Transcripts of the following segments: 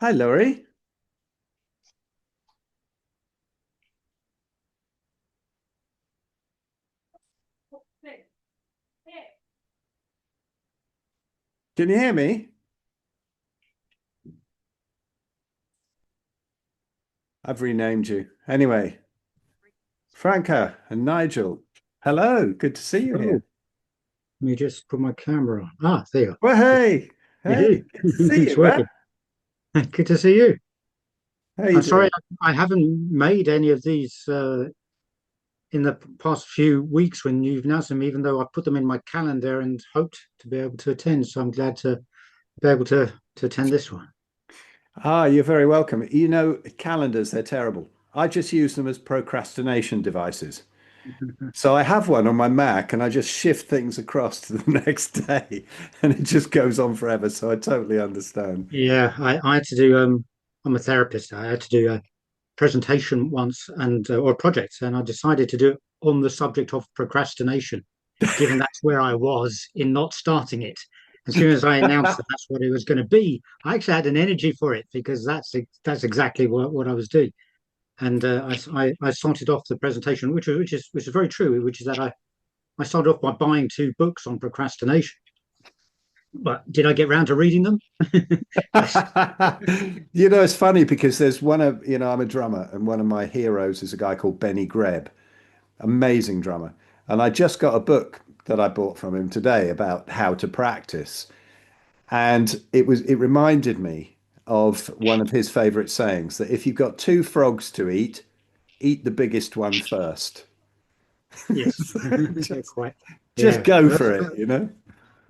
Hi, Laurie. Can you hear me? I've renamed you. Anyway, Franca and Nigel. Hello, good to see you Oh, here. let me just put my camera on. Ah, there you are. Well, hey, Hey, hey, good to see it's you, man. working. Good to see you. How you I'm sorry doing? I haven't made any of these in the past few weeks when you've announced them, even though I put them in my calendar and hoped to be able to attend. So I'm glad to be able to attend this one. Ah, you're very welcome. You know, calendars, they're terrible. I just use them as procrastination devices. So I have one on my Mac and I just shift things across to the next day and it just goes on forever. So I totally understand. Yeah, I had to do. I'm a therapist. I had to do a presentation once and or a project, and I decided to do it on the subject of procrastination, given that's where I was in not starting it. As soon as I announced that that's what it was going to be, I actually had an energy for it because that's exactly what I was doing. And I started off the presentation, which is very true, which is that I started off by buying two books on procrastination. But did I get round to reading them? Yes. You know, it's funny because there's one of, I'm a drummer and one of my heroes is a guy called Benny Greb, amazing drummer. And I just got a book that I bought from him today about how to practice. And it reminded me of one of his favorite sayings that if you've got two frogs to eat, eat the biggest one first. Yes. Yeah, Just, quite. just Yeah. go for it, you know?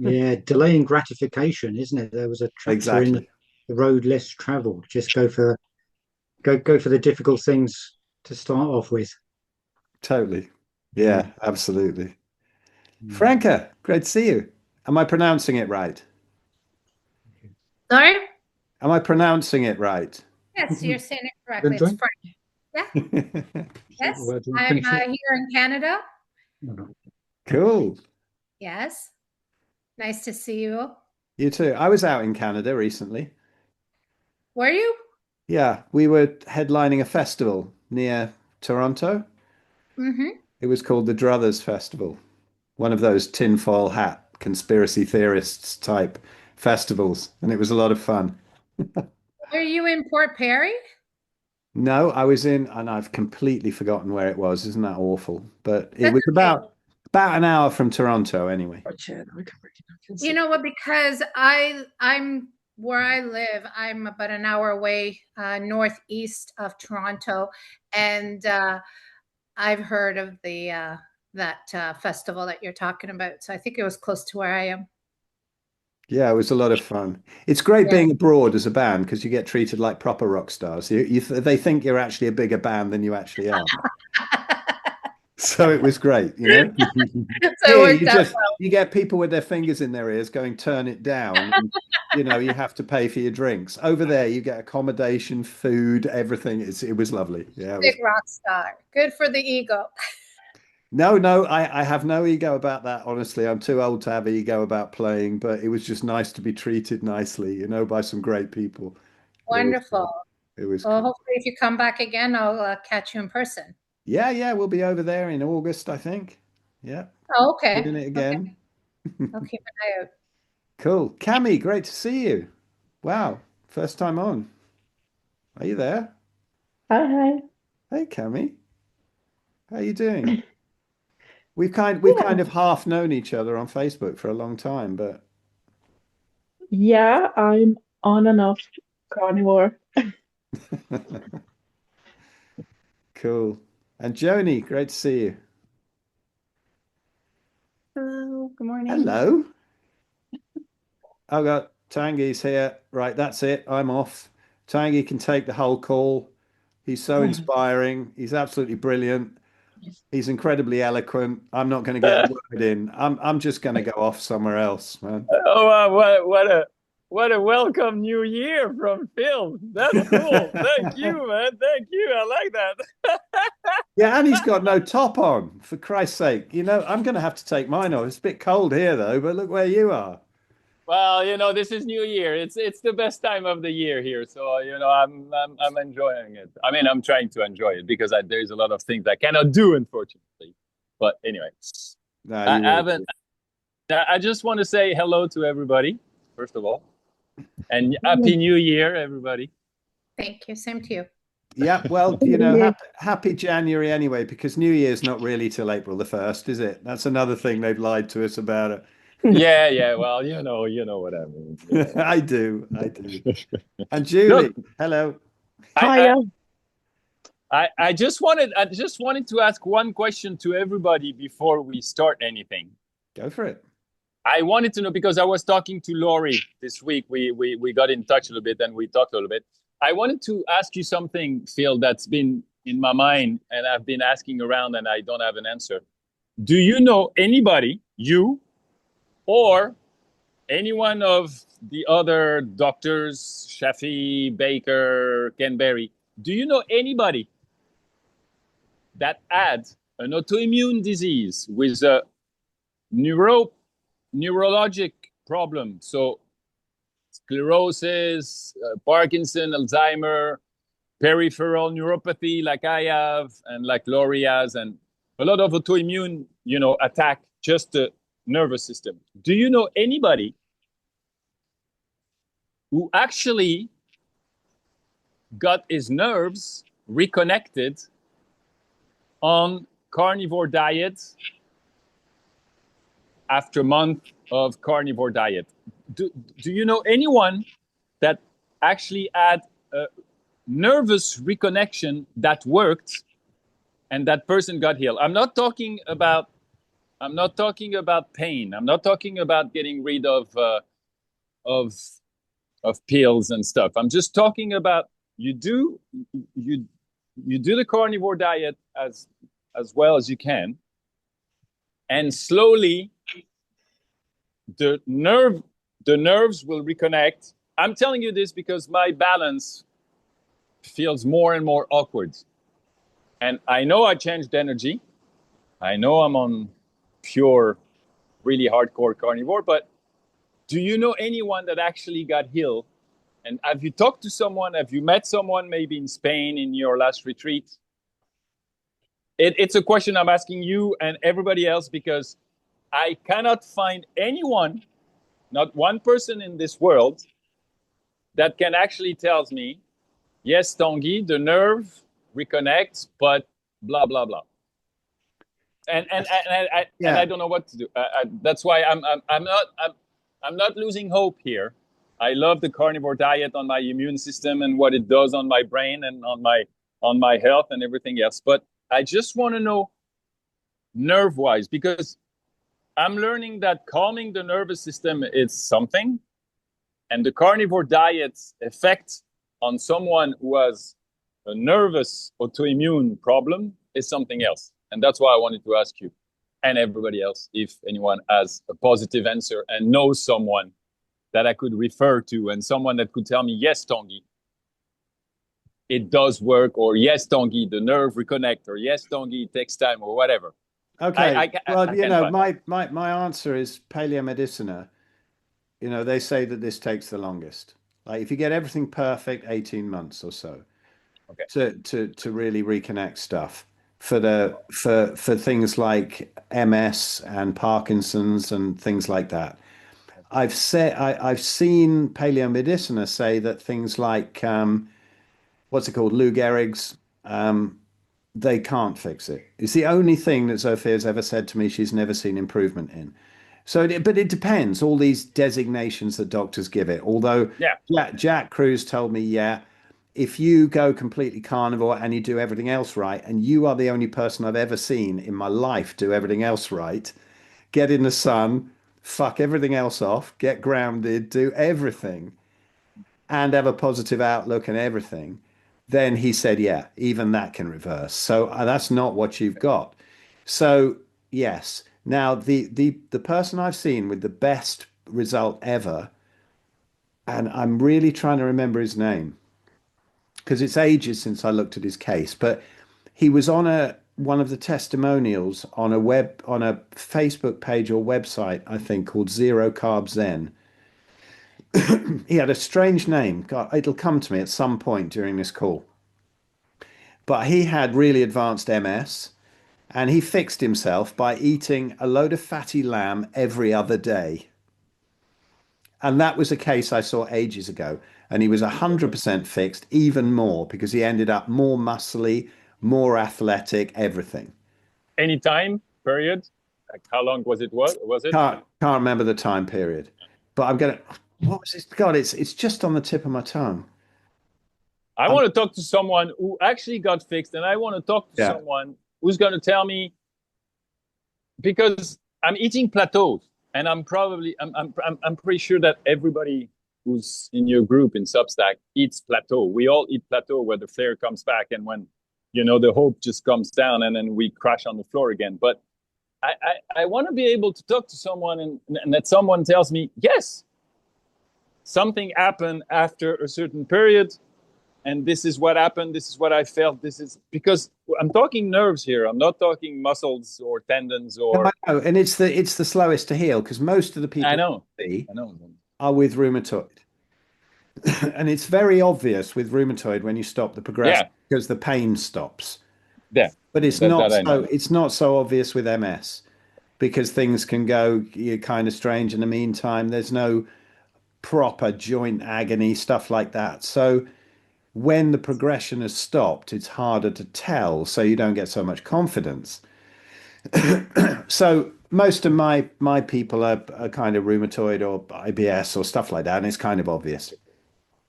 Yeah, delaying gratification, isn't it? There was a chapter in Exactly. the road less traveled. Just go for the difficult things to start off with. Totally. Yeah. Yeah, absolutely. Mm. Franca, great to see you. Am I pronouncing it right? Sorry? Am I pronouncing it right? Yes, you're saying it Then correctly. It's join. Frank. Yeah, yes. Well, do you want to I'm finish it? here in Canada. No, no. Cool. Yes. Nice to see you. You too. I was out in Canada recently. Were you? Yeah, we were headlining a festival near Toronto. Mm-hmm. It was called the Druthers Festival, one of those tinfoil hat conspiracy theorists type festivals, and it was a lot of fun. Were you in Port Perry? No, I was in, and I've completely forgotten where it was. Isn't that awful? But it That's was okay. about an hour from Toronto anyway. Oh, Chad, I can You see. know what? Because I'm where I live, I'm about an hour away, northeast of Toronto, and I've heard of the that festival that you're talking about. So I think it was close to where I am. Yeah, it was a lot of fun. It's great Yeah. being abroad as a band because you get treated like proper rock stars. They think you're actually a bigger band than you actually are. So it was great, you know. So it Here, worked out. you get people with their fingers in their ears going, turn it down, and you have to pay for your drinks. Over there, you get accommodation, food, everything. It was lovely. Yeah, it Big was. rock star. Good for the ego. No, no, I have no ego about that, honestly. I'm too old to have ego about playing, but it was just nice to be treated nicely, by some great people. It was Wonderful. it was Well, cool. hopefully, if you come back again, I'll catch you in person. Yeah, yeah, we'll be over there in August, I think. Yeah, Oh, okay. doing it Okay. again. I'll keep an eye out. Cool. Cami, great to see you. Wow, first time on. Are you there? Hi, hi. Hey, Cami, how you doing? We've Yeah, kind of half known each other on Facebook for a long time, but yeah, I'm on and off carnivore. cool. And Joni, great to see you. Hello, good morning. Hello. I've got Tangi's here. Right, that's it. I'm off. Tangi can take the whole call. He's so inspiring. He's absolutely brilliant. He's incredibly eloquent. I'm not going to get a word in. I'm just going to go off somewhere else, man. Oh, what a welcome new year from Phil. That's cool. Thank you, man. Thank you. I like that. Yeah, and he's got no top on, for Christ's sake. I'm going to have to take mine off. It's a bit cold here, though, but look where you are. Well, this is New Year. It's the best time of the year here, so I'm enjoying it. I mean, I'm trying to enjoy it because there's a lot of things I cannot do, unfortunately. But anyway, No, I you will. haven't. I just want to say hello to everybody, first of all, and Happy New Year, everybody. Thank you. Same to you. Yeah, well, happy January anyway, because New Year's not really till April the 1st, is it? That's another thing they've lied to us about it. Yeah. Well, you know what I mean. I do. And Julie, Look, hello. I, I just wanted to ask one question to everybody before we start anything. Go for it. I wanted to know, because I was talking to Laurie this week. We got in touch a little bit and we talked a little bit. I wanted to ask you something, Phil, that's been in my mind and I've been asking around and I don't have an answer. Do you know anybody, you or any one of the other doctors, Shafi, Baker, Ken Berry, do you know anybody that had an autoimmune disease with a neurologic problem? So sclerosis, Parkinson, Alzheimer, peripheral neuropathy like I have and like Laurie has, and a lot of autoimmune, attack just the nervous system. Do you know anybody who actually got his nerves reconnected on carnivore diet after a month of carnivore diet? Do you know anyone that actually had a nervous reconnection that worked and that person got healed? I'm not talking about pain. I'm not talking about getting rid of pills and stuff. I'm just talking about you do the carnivore diet as well as you can, and slowly the nerves will reconnect. I'm telling you this because my balance feels more and more awkward. And I know I changed energy. I know I'm on pure, really hardcore carnivore, but do you know anyone that actually got healed? And have you talked to someone? Have you met someone maybe in Spain in your last retreat? It's a question I'm asking you and everybody else because I cannot find anyone, not one person in this world, that can actually tells me, yes, Tanguy, the nerve reconnects, but blah, blah, blah. And I don't know what to do. That's why I'm not losing hope here. I love the carnivore diet on my immune system and what it does on my brain and on my health and everything else. But I just want to know nerve-wise, because I'm learning that calming the nervous system is something, and the carnivore diet's effect on someone who has a nervous autoimmune problem is something else. And that's why I wanted to ask you and everybody else if anyone has a positive answer and knows someone that I could refer to and someone that could tell me, yes, Tanguy, it does work, or yes, Tanguy, the nerve reconnect, or yes, Tanguy, it takes time, or whatever. Okay. My answer is paleomedicina. They say that this takes the longest. Like if you get everything perfect, 18 months or so. Okay. To really reconnect stuff for things like MS and Parkinson's and things like that. I've seen paleomedicina say that things like what's it called, Lou Gehrig's, they can't fix it. It's the only thing that Sophia's ever said to me she's never seen improvement in. But it depends. All these designations that doctors give it. Although Jack Cruz told me, if you go completely carnivore and you do everything else right, and you are the only person I've ever seen in my life do everything else right, get in the sun, fuck everything else off, get grounded, do everything, and have a positive outlook and everything, then he said, even that can reverse. So that's not what you've got. So yes. Now the person I've seen with the best result ever, and I'm really trying to remember his name because it's ages since I looked at his case, but he was on one of the testimonials on a Facebook page or website, I think, called Zero Carb Zen. He had a strange name. God, it'll come to me at some point during this call. But he had really advanced MS, and he fixed himself by eating a load of fatty lamb every other day. And that was a case I saw ages ago. And he was 100% fixed, even more, because he ended up more muscly, more athletic, everything. Any time period? Like how long was it? What was it? Can't remember the time period. But I'm gonna. What was this? God, it's just on the tip of my tongue. I want to talk to someone who actually got fixed, and I want to talk to Yeah. someone who's going to tell me, because I'm eating plateaus, and I'm pretty sure that everybody who's in your group in Substack eats plateau. We all eat plateau where the flare comes back, and when the hope just comes down, and then we crash on the floor again. But I want to be able to talk to someone, and that someone tells me, yes, something happened after a certain period. And this is what happened. This is what I felt. This is because I'm talking nerves here. I'm not talking muscles or tendons or. No, I know. And it's the slowest to heal, because most of the people I know are with rheumatoid. And it's very obvious with rheumatoid when you stop the progression, because the pain stops. Yeah. But it's not so obvious with MS, because things can go kind of strange in the meantime. There's no proper joint agony, stuff like that. So when the progression has stopped, it's harder to tell, so you don't get so much confidence. So most of my people are kind of rheumatoid or IBS or stuff like that, and it's kind of obvious.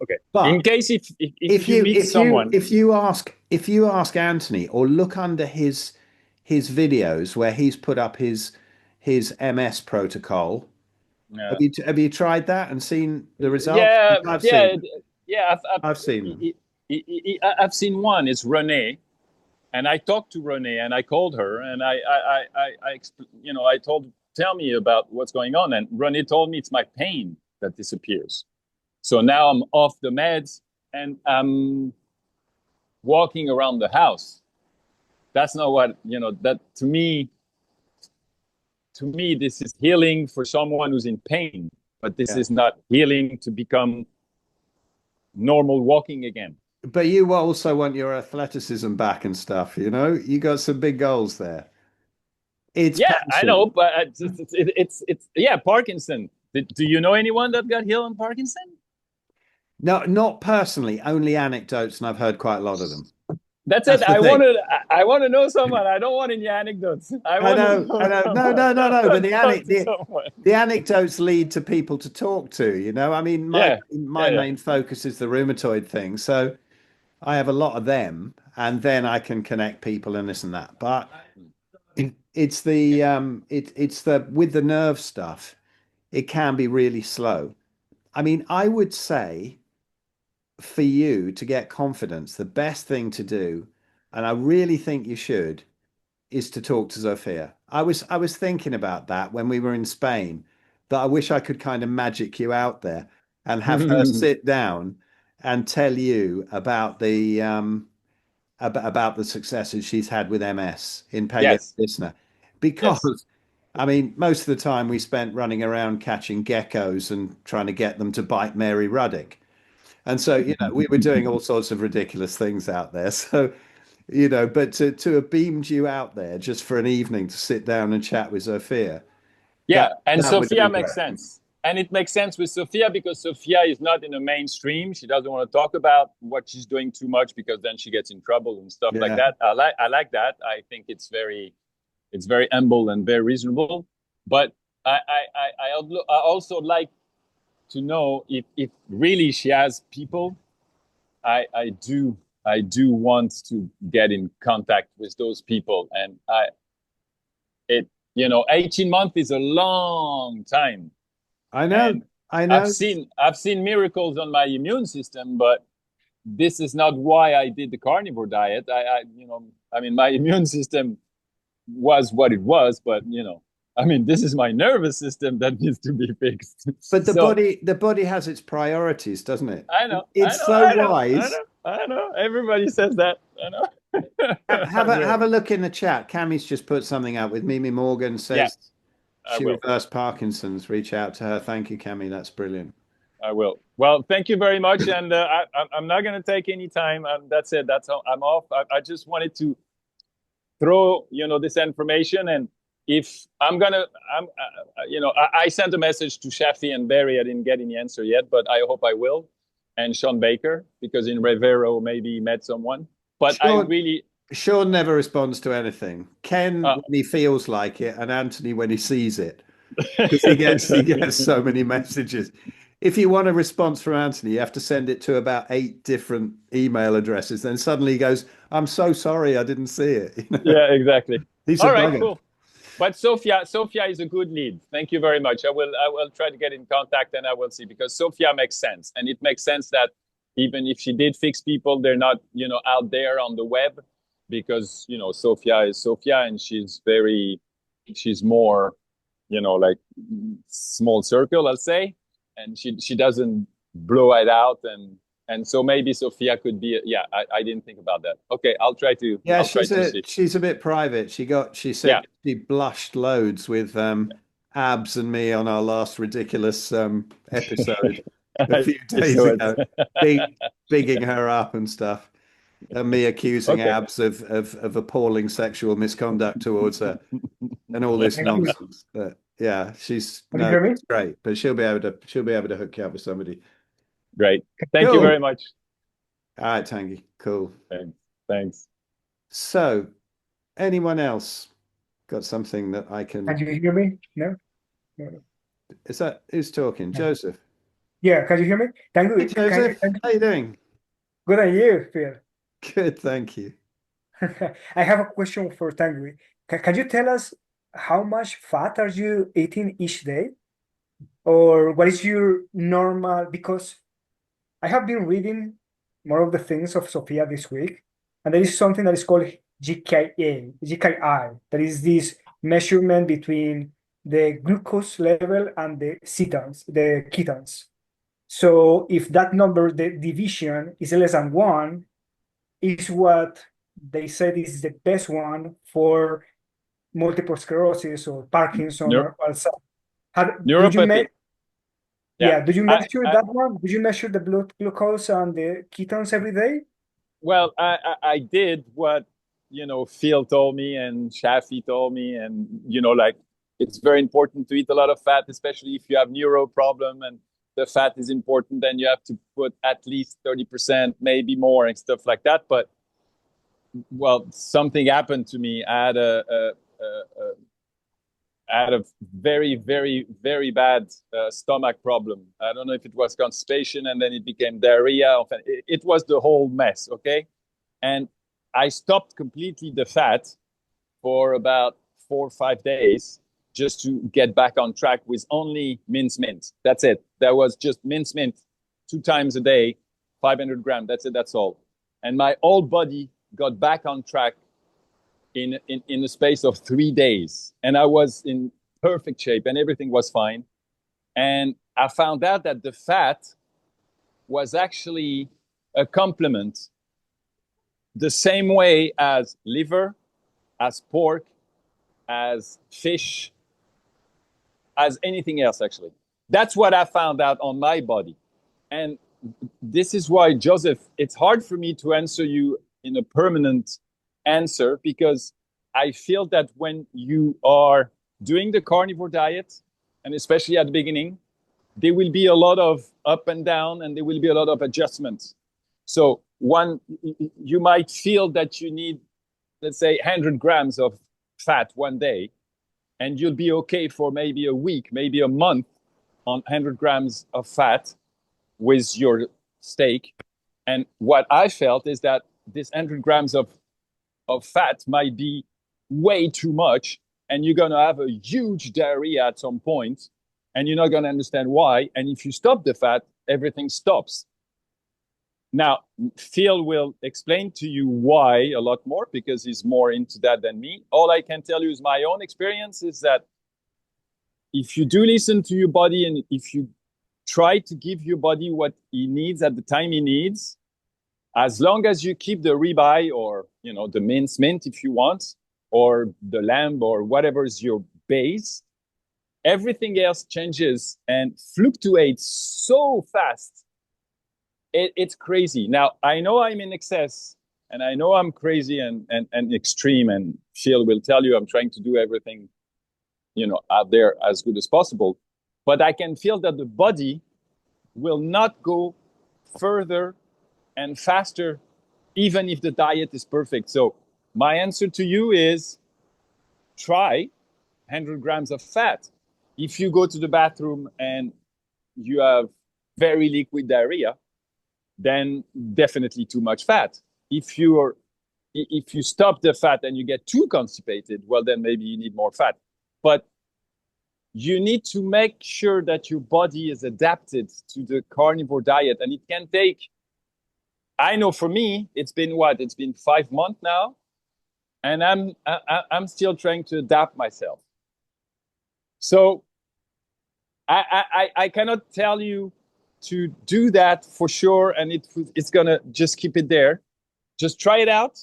Okay. But in case if you meet someone, if you ask Anthony, or look under his videos where he's put up his MS protocol. Yeah. Have you tried that and seen the results? I've seen them. I've seen one. It's Renee, and I talked to Renee, and I called her, and I told, tell me about what's going on, and Renee told me it's my pain that disappears. So now I'm off the meds, and I'm walking around the house. That's not what that to me. To me, this is healing for someone who's in pain, but this is not healing to become normal walking again. But you also want your athleticism back and stuff, You got some big goals there. It's passion. I know, but it's Parkinson. Do you know anyone that got healed on Parkinson? No, not personally, only anecdotes, and I've heard quite a lot of them. That's it. I want to know someone. I don't want any anecdotes. I know. No. But the anecdotes lead to people to talk to. I mean, my main focus is the rheumatoid thing, so I have a lot of them, and then I can connect people and this and that. But it's the with the nerve stuff, it can be really slow. I mean, I would say, for you to get confidence, the best thing to do, and I really think you should, is to talk to Zofia. I was thinking about that when we were in Spain, that I wish I could kind of magic you out there and have her sit down and tell you about the successes she's had with MS in palliative listener. Because I mean, most of the time we spent running around catching geckos and trying to get them to bite Mary Ruddick. And so, we were doing all sorts of ridiculous things out there. So, but to have beamed you out there just for an evening to sit down and chat with Zofia. And Zofia makes sense. And it makes sense with Zofia because Zofia is not in the mainstream. She doesn't want to talk about what she's doing too much, because then she gets in trouble and stuff like that. I like that. I think it's very humble and very reasonable. But I also like to know if really she has people. I do want to get in contact with those people, and 18 months is a long time. I know. I've seen miracles on my immune system, but this is not why I did the carnivore diet. My immune system was what it was, but this is my nervous system that needs to be fixed. But the body has its priorities, doesn't it? I know. It's wise. I know. Everybody says that. I know. Have a look in the chat. Cammie's just put something out with Mimi Morgan says she reversed Parkinson's. Reach out to her. Thank you, Cammie. That's brilliant. I will. Well, thank you very much, and I'm not going to take any time. That's it. That's all. I'm off. I just wanted to throw this information, and if I sent a message to Shafi and Barry. I didn't get any answer yet, but I hope I will, and Sean Baker, because in Rivero maybe he met someone. But Sean never responds to anything. Ken when he feels like it, and Anthony when he sees it, because he gets so many messages. If you want a response from Anthony, you have to send it to about 8 different email addresses. Then suddenly he goes, "I'm so sorry, I didn't see it." Yeah, exactly. He's all right, cool. But Sophia is a good lead. Thank you very much. I will try to get in contact, and I will see, because Sophia makes sense, and it makes sense that even if she did fix people, they're not out there on the web, because Sophia is Sophia, and she's more like small circle, I'll say. And she doesn't blow it out, and so maybe Sophia could be. I didn't think about that. Okay, I'll try to. Yeah, see. She's a bit private. She said she blushed loads with Abs and me on our last ridiculous episode a few days ago, bigging her up and stuff, and me accusing Abs of appalling sexual misconduct towards her and all this nonsense. But yeah, she's great, but she'll be able to hook you up with somebody. Great. Thank you very much. All right, Tanguy. Cool. Thanks. So, anyone else got something that I can? Can you hear me? No. Is that who's talking? Joseph. Yeah, can you hear me? Hey, Joseph. How you doing? Good, and you, Phil? Good, thank you. I have a question for Tanguy. Can you tell us how much fat are you eating each day? Or what is your normal? Because I have been reading more of the things of Sophia this week, and there is something that is called GKI. That is this measurement between the glucose level and the ketones. So if that number, the division is less than 1, is what they said is the best one for multiple sclerosis or Parkinson or Alzheimer's. Neuropathy. Did you measure that one? Did you measure the blood glucose and the ketones every day? Well, I did what Phil told me and Shafi told me, and like it's very important to eat a lot of fat, especially if you have neuro problem, and the fat is important. Then you have to put at least 30%, maybe more, and stuff like that. But something happened to me. I had a very, very, very bad stomach problem. I don't know if it was constipation, and then it became diarrhea. It was the whole mess, okay? And I stopped completely the fat for about 4 or 5 days just to get back on track with only mincemeat. That's it. That was just mincemeat 2 times a day, 500 grams. That's it. That's all. And my whole body got back on track in the space of 3 days, and I was in perfect shape, and everything was fine. And I found out that the fat was actually a complement, the same way as liver, as pork, as fish, as anything else. Actually, that's what I found out on my body. And this is why, Joseph, it's hard for me to answer you in a permanent answer, because I feel that when you are doing the carnivore diet, and especially at the beginning, there will be a lot of up and down, and there will be a lot of adjustments. So you might feel that you need, let's say, 100 grams of fat one day, and you'll be okay for maybe a week, maybe a month on 100 grams of fat with your steak. And what I felt is that this 100 grams of fat might be way too much, and you're going to have a huge diarrhea at some point, and you're not going to understand why. And if you stop the fat, everything stops. Now, Phil will explain to you why a lot more, because he's more into that than me. All I can tell you is my own experience is that if you do listen to your body, and if you try to give your body what he needs at the time he needs, as long as you keep the ribeye, or the mincemeat if you want, or the lamb, or whatever is your base, everything else changes and fluctuates so fast. It's crazy. Now, I know I'm in excess and I know I'm crazy and extreme, and Phil will tell you I'm trying to do everything, out there as good as possible. But I can feel that the body will not go further and faster, even if the diet is perfect. So my answer to you is try 100 grams of fat. If you go to the bathroom and you have very liquid diarrhea, then definitely too much fat. If you stop the fat and you get too constipated, well, then maybe you need more fat. But you need to make sure that your body is adapted to the carnivore diet. And it can take, I know for me, it's been 5 months now. And I'm still trying to adapt myself. So I cannot tell you to do that for sure, and it's gonna just keep it there. Just try it out,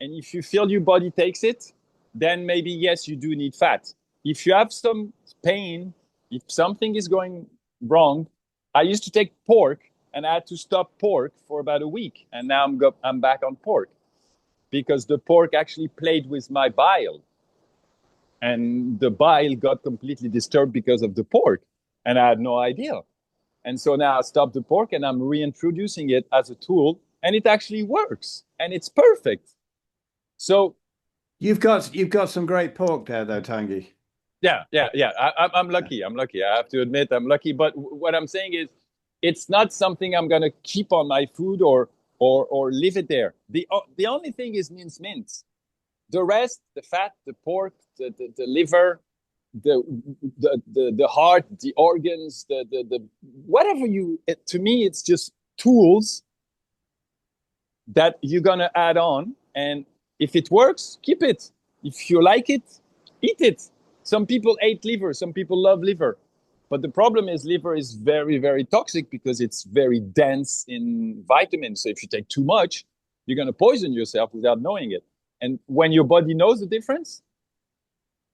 and if you feel your body takes it, then maybe yes, you do need fat. If you have some pain, if something is going wrong, I used to take pork, and I had to stop pork for about a week, and now I'm back on pork because the pork actually played with my bile, and the bile got completely disturbed because of the pork, and I had no idea. And so now I stopped the pork and I'm reintroducing it as a tool, and it actually works and it's perfect. So you've got some great pork there though, Tanguy. Yeah. I'm lucky. I have to admit I'm lucky. But what I'm saying is it's not something I'm going to keep on my food or leave it there. The only thing is mince. The rest, the fat, the pork, the liver, the heart, the organs, the whatever to me, it's just tools that you're gonna add on, and if it works, keep it. If you like it, eat it. Some people hate liver, some people love liver, but the problem is liver is very, very toxic because it's very dense in vitamins. So if you take too much, you're gonna poison yourself without knowing it. And when your body knows the difference,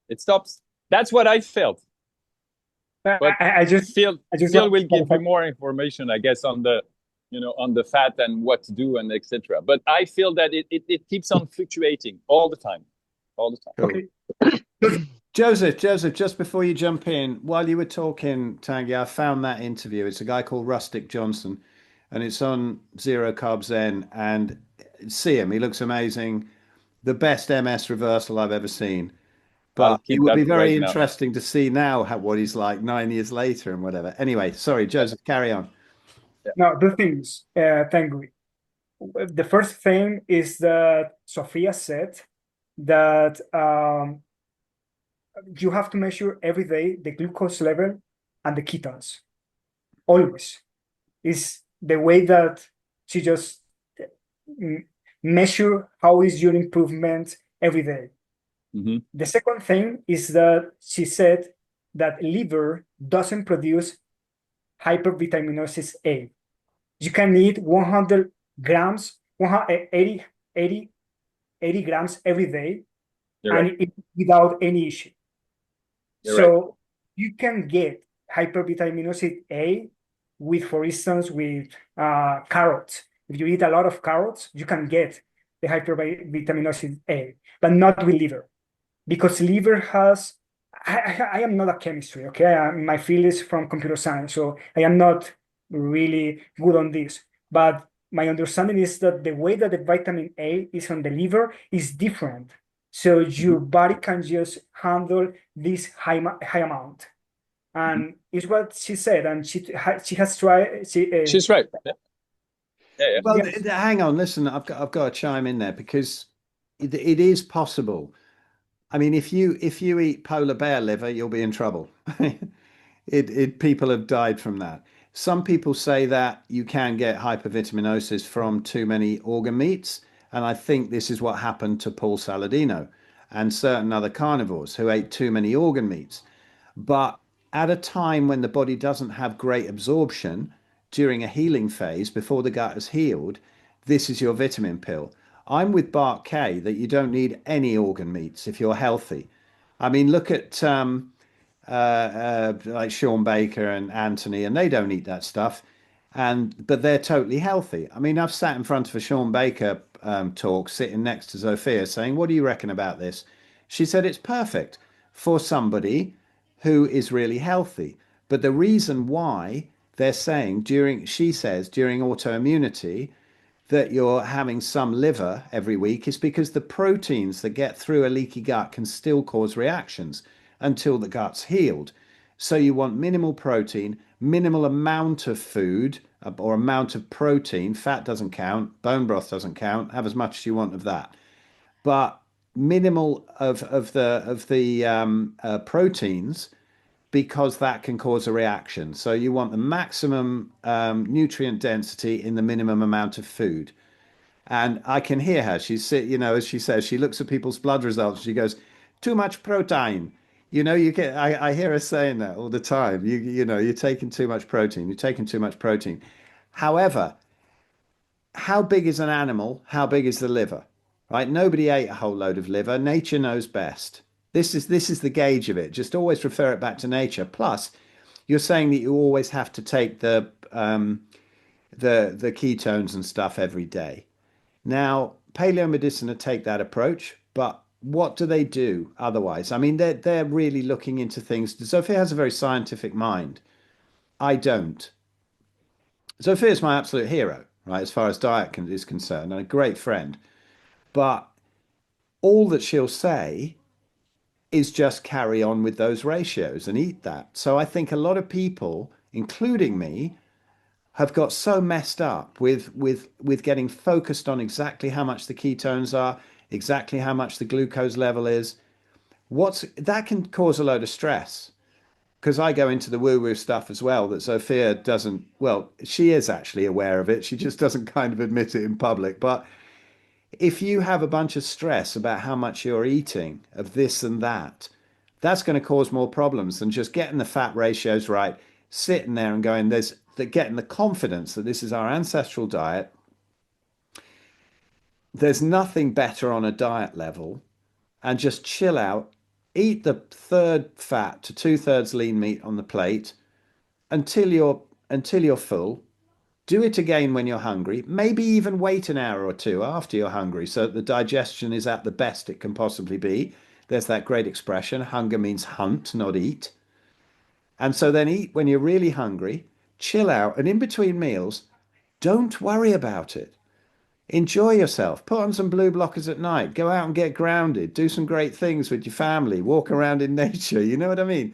it stops. That's what I felt. But Phil will give you more information, I guess, on the fat and what to do and etc. But I feel that it keeps on fluctuating all the time. Cool. Okay. Joseph, just before you jump in, while you were talking, Tanguy, I found that interview. It's a guy called Rustic Johnson, and it's on Zero Carb Zen. And see him; he looks amazing. The best MS reversal I've ever seen. But it would be very interesting to see now what he's like 9 years later and whatever. Anyway, sorry, Joseph, carry on. Yeah. No, two things, Tanguy. The first thing is that Sophia said that you have to measure every day the glucose level and the ketones. Always. Is the way that she just measure how is your improvement every day. Mm-hmm. The second thing is that she said that liver doesn't produce hypervitaminosis A. You can eat 100 grams, 80 grams every day, and without any issue. So you can get hypervitaminosis A with, for instance, with carrots. If you eat a lot of carrots, you can get the hypervitaminosis A, but not with liver. Because liver has, I am not a chemistry, okay? My field is from computer science, so I am not really good on this. But my understanding is that the way that the vitamin A is on the liver is different. So your body can just handle this high amount. And it's what she said, and she has tried. She's right. Yeah. Well, hang on, listen, I've got to chime in there because it is possible. I mean, if you eat polar bear liver, you'll be in trouble. People have died from that. Some people say that you can get hypervitaminosis from too many organ meats, and I think this is what happened to Paul Saladino and certain other carnivores who ate too many organ meats. But at a time when the body doesn't have great absorption during a healing phase before the gut has healed, this is your vitamin pill. I'm with Bart K that you don't need any organ meats if you're healthy. I mean, look at like Sean Baker and Anthony, and they don't eat that stuff, but they're totally healthy. I mean, I've sat in front of a Sean Baker talk, sitting next to Zofia, saying, "What do you reckon about this?" She said it's perfect for somebody who is really healthy. But the reason why they're saying she says during autoimmunity that you're having some liver every week is because the proteins that get through a leaky gut can still cause reactions until the gut's healed. So you want minimal protein, minimal amount of food or amount of protein. Fat doesn't count, bone broth doesn't count. Have as much as you want of that, but minimal of the proteins because that can cause a reaction. So you want the maximum nutrient density in the minimum amount of food. And I can hear her. As she says, she looks at people's blood results. She goes, "Too much protein." You get. I hear her saying that all the time. You're taking too much protein. You're taking too much protein. However, how big is an animal? How big is the liver? Right? Nobody ate a whole load of liver. Nature knows best. This is the gauge of it. Just always refer it back to nature. Plus, you're saying that you always have to take the ketones and stuff every day. Now, paleomedicina take that approach, but what do they do otherwise? I mean, they're really looking into things. Sophia has a very scientific mind. I don't. Sophia's my absolute hero, right, as far as is concerned, and a great friend. But all that she'll say is just carry on with those ratios and eat that. So I think a lot of people, including me, have got so messed up with getting focused on exactly how much the ketones are, exactly how much the glucose level is. That can cause a load of stress because I go into the woo-woo stuff as well that Sophia doesn't, well, she is actually aware of it. She just doesn't kind of admit it in public. But if you have a bunch of stress about how much you're eating of this and that, that's going to cause more problems than just getting the fat ratios right, sitting there and going, getting the confidence that this is our ancestral diet. There's nothing better on a diet level, and just chill out, eat the third fat to two-thirds lean meat on the plate until you're full. Do it again when you're hungry. Maybe even wait an hour or two after you're hungry so that the digestion is at the best it can possibly be. There's that great expression, hunger means hunt, not eat. And so then eat when you're really hungry, chill out, and in between meals, don't worry about it. Enjoy yourself. Put on some blue blockers at night. Go out and get grounded. Do some great things with your family. Walk around in nature. You know what I mean?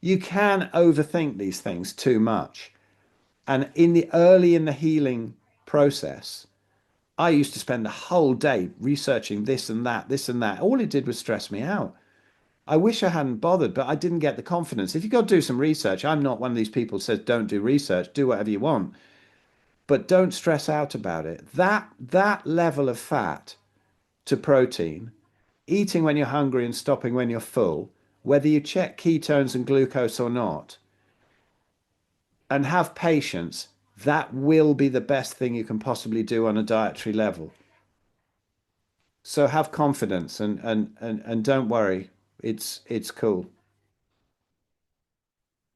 You can overthink these things too much. And early in the healing process, I used to spend the whole day researching this and that, this and that. All it did was stress me out. I wish I hadn't bothered, but I didn't get the confidence. If you got to do some research, I'm not one of these people who says don't do research, do whatever you want, but don't stress out about it. That level of fat to protein, eating when you're hungry and stopping when you're full, whether you check ketones and glucose or not, and have patience, that will be the best thing you can possibly do on a dietary level. So have confidence and don't worry. It's cool.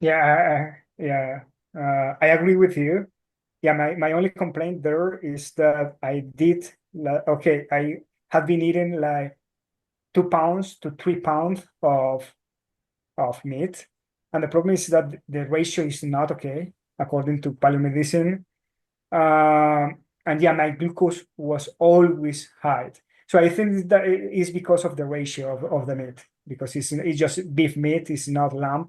Yeah, I agree with you. Yeah, my only complaint there is that I have been eating like 2 pounds to 3 pounds of meat. And the problem is that the ratio is not okay, according to paleomedicine. And yeah, my glucose was always high. So I think that it is because of the ratio of the meat, because it's just beef meat, it's not lamb.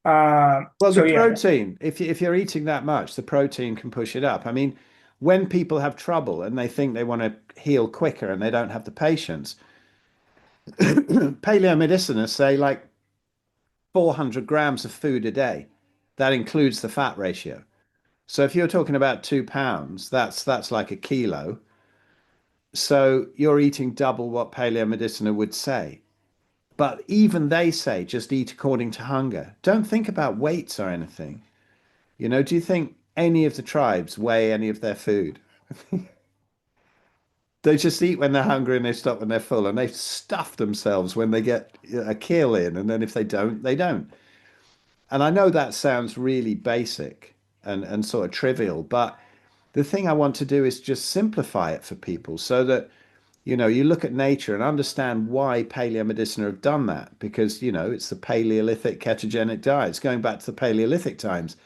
Well, the protein, if you're eating that much, the protein can push it up. I mean, when people have trouble and they think they want to heal quicker and they don't have the patience, paleomedicinists say like 400 grams of food a day. That includes the fat ratio. So if you're talking about 2 pounds, that's like a kilo. So you're eating double what paleomedicina would say. But even they say just eat according to hunger. Don't think about weights or anything. Do you think any of the tribes weigh any of their food? They just eat when they're hungry and they stop when they're full, and they stuff themselves when they get a kill in, and then if they don't, they don't. And I know that sounds really basic and sort of trivial, but the thing I want to do is just simplify it for people so that, you look at nature and understand why paleomedicina have done that, because, it's the Paleolithic ketogenic diet. It's going back to the Paleolithic times.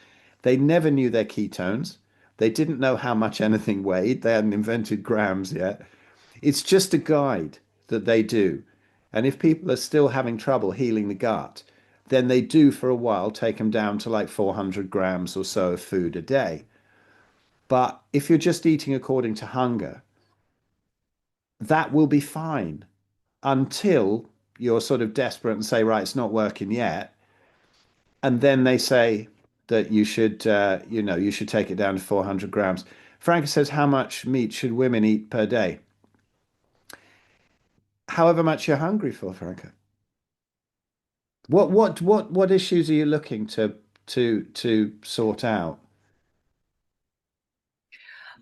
They never knew their ketones. They didn't know how much anything weighed. They hadn't invented grams yet. It's just a guide that they do. And if people are still having trouble healing the gut, then they do for a while take them down to like 400 grams or so of food a day. But if you're just eating according to hunger, that will be fine until you're sort of desperate and say, right, it's not working yet. And then they say that you should take it down to 400 grams. Franca says, how much meat should women eat per day? However much you're hungry for, Franca. What issues are you looking to sort out?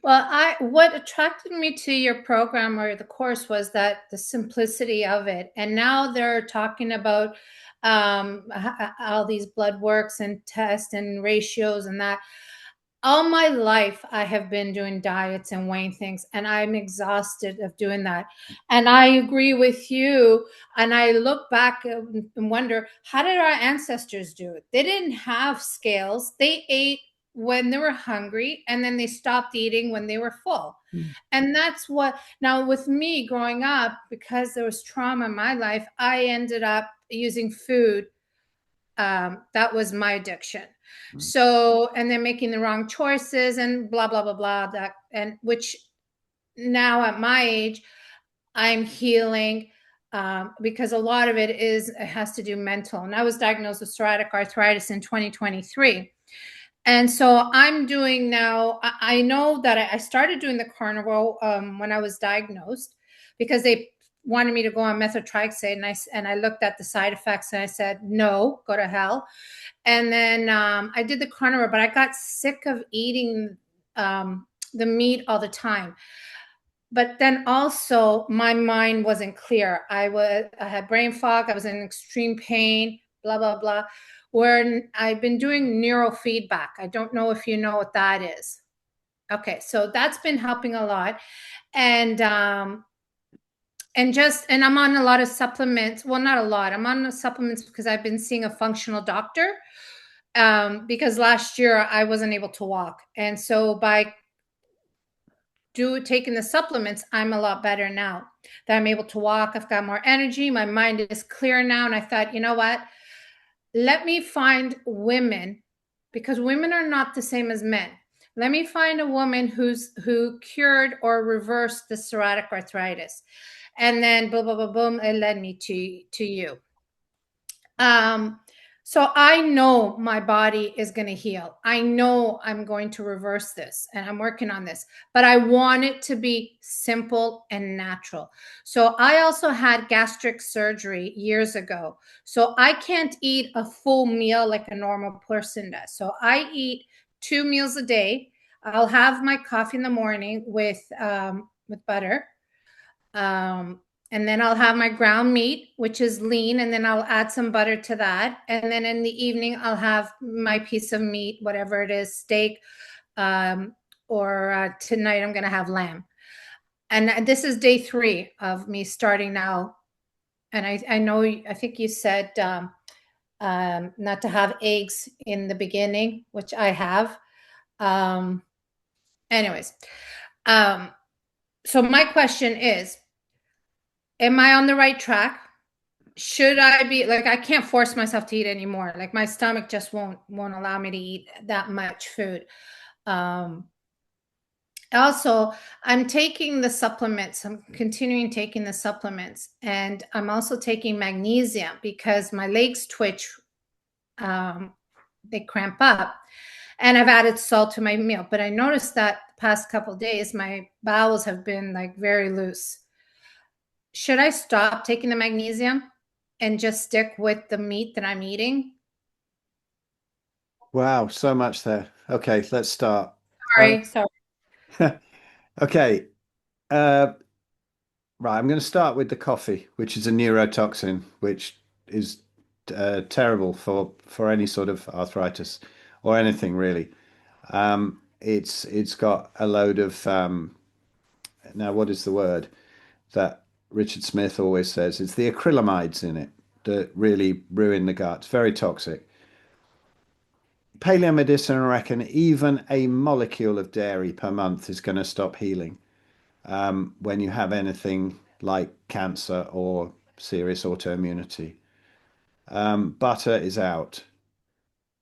Well, what attracted me to your program or the course was that the simplicity of it. And now they're talking about all these blood works and tests and ratios and that. All my life, I have been doing diets and weighing things, and I'm exhausted of doing that. And I agree with you. And I look back and wonder, how did our ancestors do it? They didn't have scales. They ate when they were hungry, and then they stopped eating when they were full. And that's what, now with me growing up, because there was trauma in my life, I ended up using food. That was my addiction. So, and then making the wrong choices and blah, blah, blah, blah, that, and which now at my age, I'm healing, because a lot of it has to do mental. And I was diagnosed with psoriatic arthritis in 2023. And so I'm doing now, I know that I started doing the carnivore when I was diagnosed, because they wanted me to go on methotrexate, and I looked at the side effects and I said, no, go to hell. And then I did the carnivore, but I got sick of eating the meat all the time. But then also my mind wasn't clear. I had brain fog. I was in extreme pain, blah, blah, blah. Where I've been doing neurofeedback. I don't know if you know what that is. Okay, so that's been helping a lot. And I'm on a lot of supplements. Well, not a lot. I'm on the supplements because I've been seeing a functional doctor, because last year I wasn't able to walk. And so by taking the supplements, I'm a lot better now that I'm able to walk. I've got more energy. My mind is clear now. And I thought, you know what? Let me find women, because women are not the same as men. Let me find a woman who cured or reversed the psoriatic arthritis. And then boom, boom, boom, boom, it led me to you. So I know my body is going to heal. I know I'm going to reverse this, and I'm working on this, but I want it to be simple and natural. So I also had gastric surgery years ago. So I can't eat a full meal like a normal person does. So I eat 2 meals a day. I'll have my coffee in the morning with butter. And then I'll have my ground meat, which is lean, and then I'll add some butter to that. And then in the evening, I'll have my piece of meat, whatever it is, steak, or tonight I'm going to have lamb. And this is day 3 of me starting now. And I know, I think you said not to have eggs in the beginning, which I have. Anyways, so my question is, am I on the right track? Should I be like, I can't force myself to eat anymore. Like my stomach just won't allow me to eat that much food. Also, I'm taking the supplements. I'm continuing taking the supplements, and I'm also taking magnesium because my legs twitch. They cramp up, and I've added salt to my meal. But I noticed that the past couple of days, my bowels have been like very loose. Should I stop taking the magnesium and just stick with the meat that I'm eating? Wow, so much there. Okay, let's start. Sorry. Okay. Right, I'm going to start with the coffee, which is a neurotoxin, which is terrible for any sort of arthritis or anything really. It's got a load of now what is the word that Richard Smith always says? It's the acrylamides in it that really ruin the gut. It's very toxic. Paleomedicine reckon even a molecule of dairy per month is going to stop healing when you have anything like cancer or serious autoimmunity. Butter is out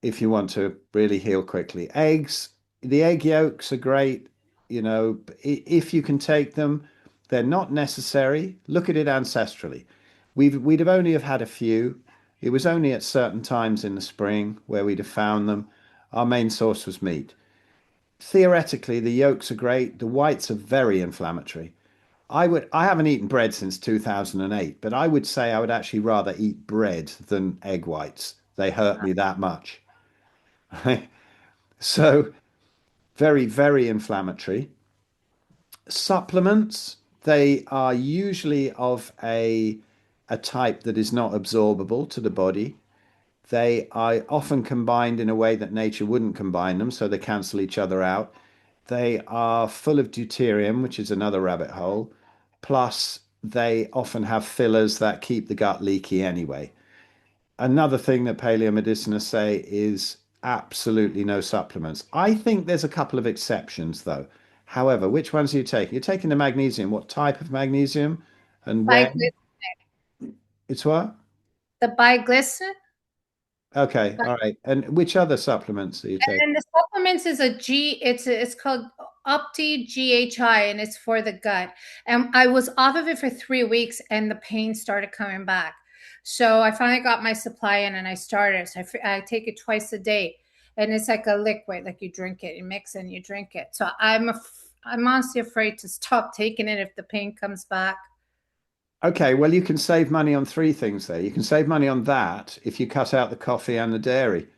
if you want to really heal quickly. Eggs, the egg yolks are great. You know, if you can take them, they're not necessary. Look at it ancestrally. We'd have only have had a few. It was only at certain times in the spring where we'd have found them. Our main source was meat. Theoretically, the yolks are great. The whites are very inflammatory. I haven't eaten bread since 2008, but I would say I would actually rather eat bread than egg whites. They hurt me that much. Right? So very, very inflammatory. Supplements, they are usually of a type that is not absorbable to the body. They are often combined in a way that nature wouldn't combine them, so they cancel each other out. They are full of deuterium, which is another rabbit hole. Plus, they often have fillers that keep the gut leaky anyway. Another thing that paleomedicinists say is absolutely no supplements. I think there's a couple of exceptions though. However, which ones are you taking? You're taking the magnesium. What type of magnesium and when? It's what? The biglycin. Okay, all right. And which other supplements are you taking? And the supplements is it's called Opti GHI, and it's for the gut. And I was off of it for 3 weeks, and the pain started coming back. So I finally got my supply in, and I started. So I take it twice a day, and it's like a liquid, like you drink it, you mix it, and you drink it. So I'm honestly afraid to stop taking it if the pain comes back. Okay, well, you can save money on three things there. You can save money on that if you cut out the coffee and the dairy.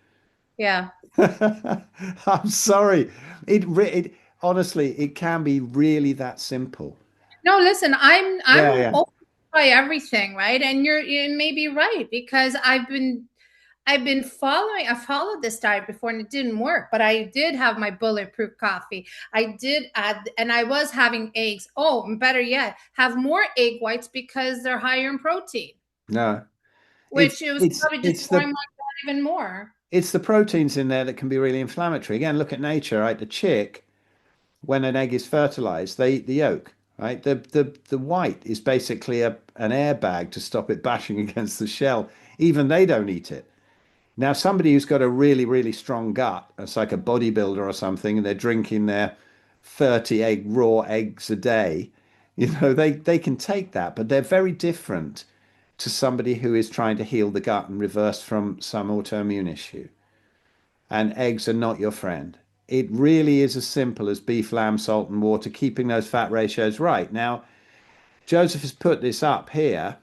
Yeah. I'm sorry. It honestly, it can be really that simple. No, listen, I'm Yeah. open to try everything, right? And you may be right, because I followed this diet before and it didn't work, but I did have my bulletproof coffee. I did add, and I was having eggs. Oh, and better yet, have more egg whites because they're higher in protein, No, which it was probably it's destroying my gut even more. it's the proteins in there that can be really inflammatory. Again, look at nature, right? The chick, when an egg is fertilized, they eat the yolk, right? The white is basically an airbag to stop it bashing against the shell. Even they don't eat it. Now, somebody who's got a really, really strong gut, it's like a bodybuilder or something, and they're drinking their 30 raw eggs a day, they can take that, but they're very different to somebody who is trying to heal the gut and reverse from some autoimmune issue. And eggs are not your friend. It really is as simple as beef, lamb, salt, and water, keeping those fat ratios right. Now, Joseph has put this up here